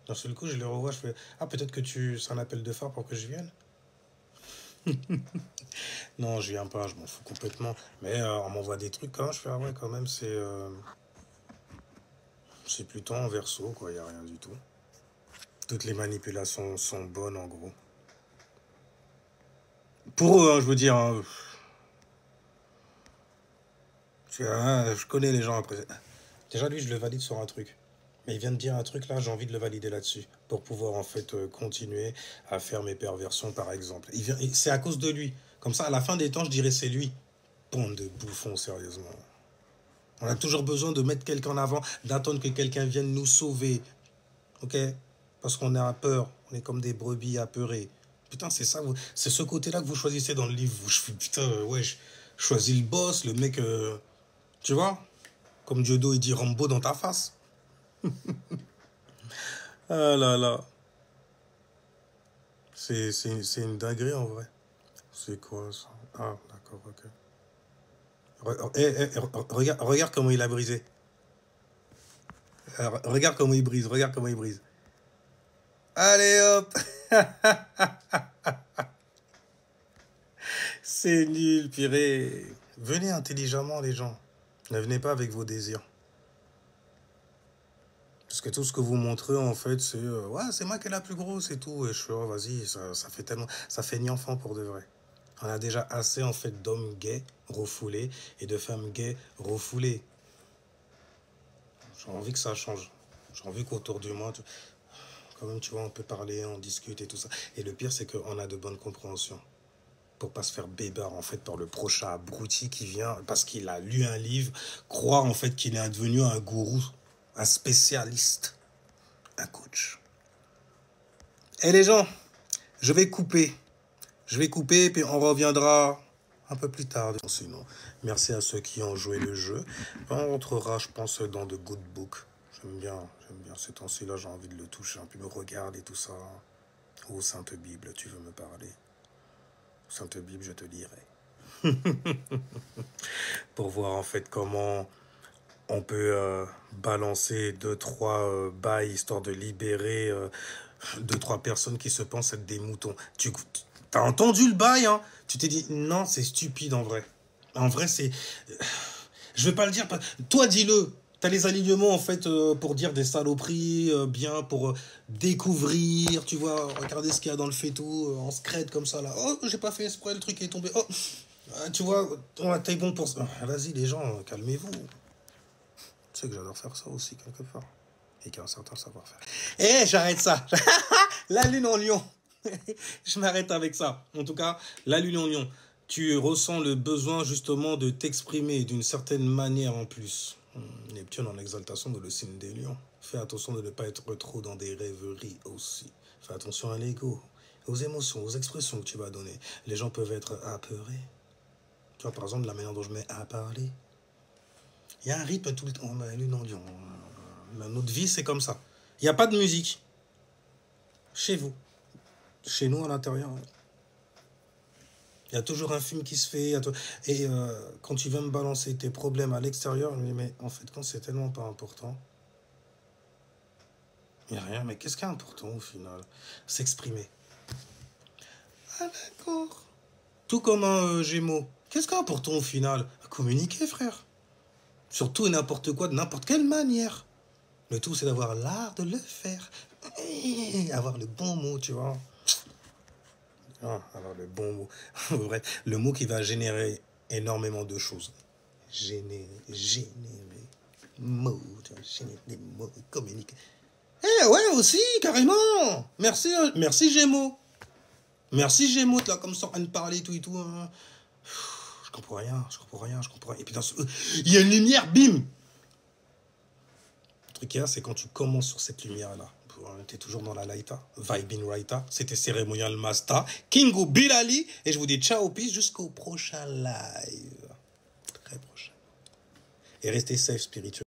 D'un seul coup, je les revois, je fais ah, peut-être que c'est un appel de phare pour que je vienne. Non, je viens pas, je m'en fous complètement. Mais on m'envoie des trucs, hein. Je fais ah ouais, quand même, c'est plutôt en verso, quoi, y a rien du tout. Toutes les manipulations sont bonnes, en gros. Pour eux, hein, je veux dire. Hein, je connais les gens après. Déjà, lui, je le valide sur un truc. Mais il vient de dire un truc là, j'ai envie de le valider là-dessus. Pour pouvoir en fait continuer à faire mes perversions, par exemple. C'est à cause de lui. Comme ça, à la fin des temps, je dirais c'est lui. Bande de bouffons, sérieusement. On a toujours besoin de mettre quelqu'un en avant, d'attendre que quelqu'un vienne nous sauver. ok? Parce qu'on a peur, on est comme des brebis apeurées. Putain, c'est ça, c'est ce côté-là que vous choisissez dans le livre. Putain, ouais, je choisis le boss, le mec, tu vois? Comme Diodo, il dit Rambo dans ta face. Ah là là, c'est une dinguerie en vrai. C'est quoi ça? Ah, d'accord, ok. Regarde comment il a brisé. Regarde comment il brise, regarde comment il brise. Allez hop! C'est nul, purée. Venez intelligemment, les gens. Ne venez pas avec vos désirs. Parce que tout ce que vous montrez, en fait, c'est ouais, c'est moi qui est la plus grosse et tout. Et je suis, oh, vas-y, ça fait tellement. Ça fait ni enfant pour de vrai. On a déjà assez, en fait, d'hommes gays refoulés et de femmes gays refoulées. J'ai envie que ça change. J'ai envie qu'autour du moi, quand même, tu vois, on peut parler, on discute et tout ça. Et le pire, c'est qu'on a de bonnes compréhensions. Pour pas se faire bébard, en fait, par le prochain abruti qui vient, parce qu'il a lu un livre, croire, en fait, qu'il est devenu un gourou, un spécialiste, un coach. Et les gens, je vais couper. Je vais couper, puis on reviendra un peu plus tard. Sinon, merci à ceux qui ont joué le jeu. On rentrera, je pense, dans The Good Book. J'aime bien ces temps-ci, là, j'ai envie de le toucher, puis me regarder et tout ça. Oh, Sainte Bible, tu veux me parler? Sainte Bible, je te lirai. Pour voir, en fait, comment on peut balancer 2-3 bails, histoire de libérer 2-3 personnes qui se pensent être des moutons. Tu as entendu le bail, hein? Tu t'es dit, non, c'est stupide en vrai. En vrai, c'est... Je vais pas le dire. Toi, dis-le. T'as les alignements, en fait, pour dire des saloperies, bien, pour découvrir, tu vois, regarder ce qu'il y a dans le faitout, en secrète comme ça, là. Oh, j'ai pas fait exprès, le truc est tombé. Oh, tu vois, t'es bon pour ça. Vas-y, les gens, calmez-vous. Tu sais que j'adore faire ça aussi, quelque part. Et qu'il y a un certain savoir-faire. Eh, j'arrête ça. La lune en lion. Je m'arrête avec ça. En tout cas, la lune en lion. Tu ressens le besoin justement de t'exprimer d'une certaine manière en plus. Neptune en exaltation dans le signe des lions. Fais attention de ne pas être trop dans des rêveries aussi. Fais attention à l'ego, aux émotions, aux expressions que tu vas donner. Les gens peuvent être apeurés. Tu vois, par exemple, la manière dont je mets à parler. Il y a un rythme tout le temps. La lune en lion. Notre vie, c'est comme ça. Il n'y a pas de musique. Chez vous. Chez nous, à l'intérieur. Il y a toujours un film qui se fait. Et quand tu viens me balancer tes problèmes à l'extérieur, je me dis, mais en fait, quand c'est tellement pas important, il n'y a rien. Mais qu'est-ce qui est important au final? S'exprimer. Ah d'accord. Tout comme un Gémeaux. Qu'est-ce qui est important au final? Communiquer, frère. Surtout et n'importe quoi, de n'importe quelle manière. Le tout, c'est d'avoir l'art de le faire. Et avoir le bon mot, tu vois. Ah, avoir le bon mot. Bref, le mot qui va générer énormément de choses. Générer. Mots, générer des mots, communiquer. Eh ouais, aussi, carrément. Merci, merci Gémeaux. Merci Gémeaux, là, comme ça, à nous parler, tout et tout. Hein. Je comprends rien. Et puis, il y a une lumière, bim. Le truc qu'il y a, c'est quand tu commences sur cette lumière-là. T'es toujours dans la Laïta, Vibin Raita. C'était Cérémonial Masta, Kingo Bilali. Et je vous dis ciao, peace, jusqu'au prochain live. Très prochain. Et restez safe spirituel.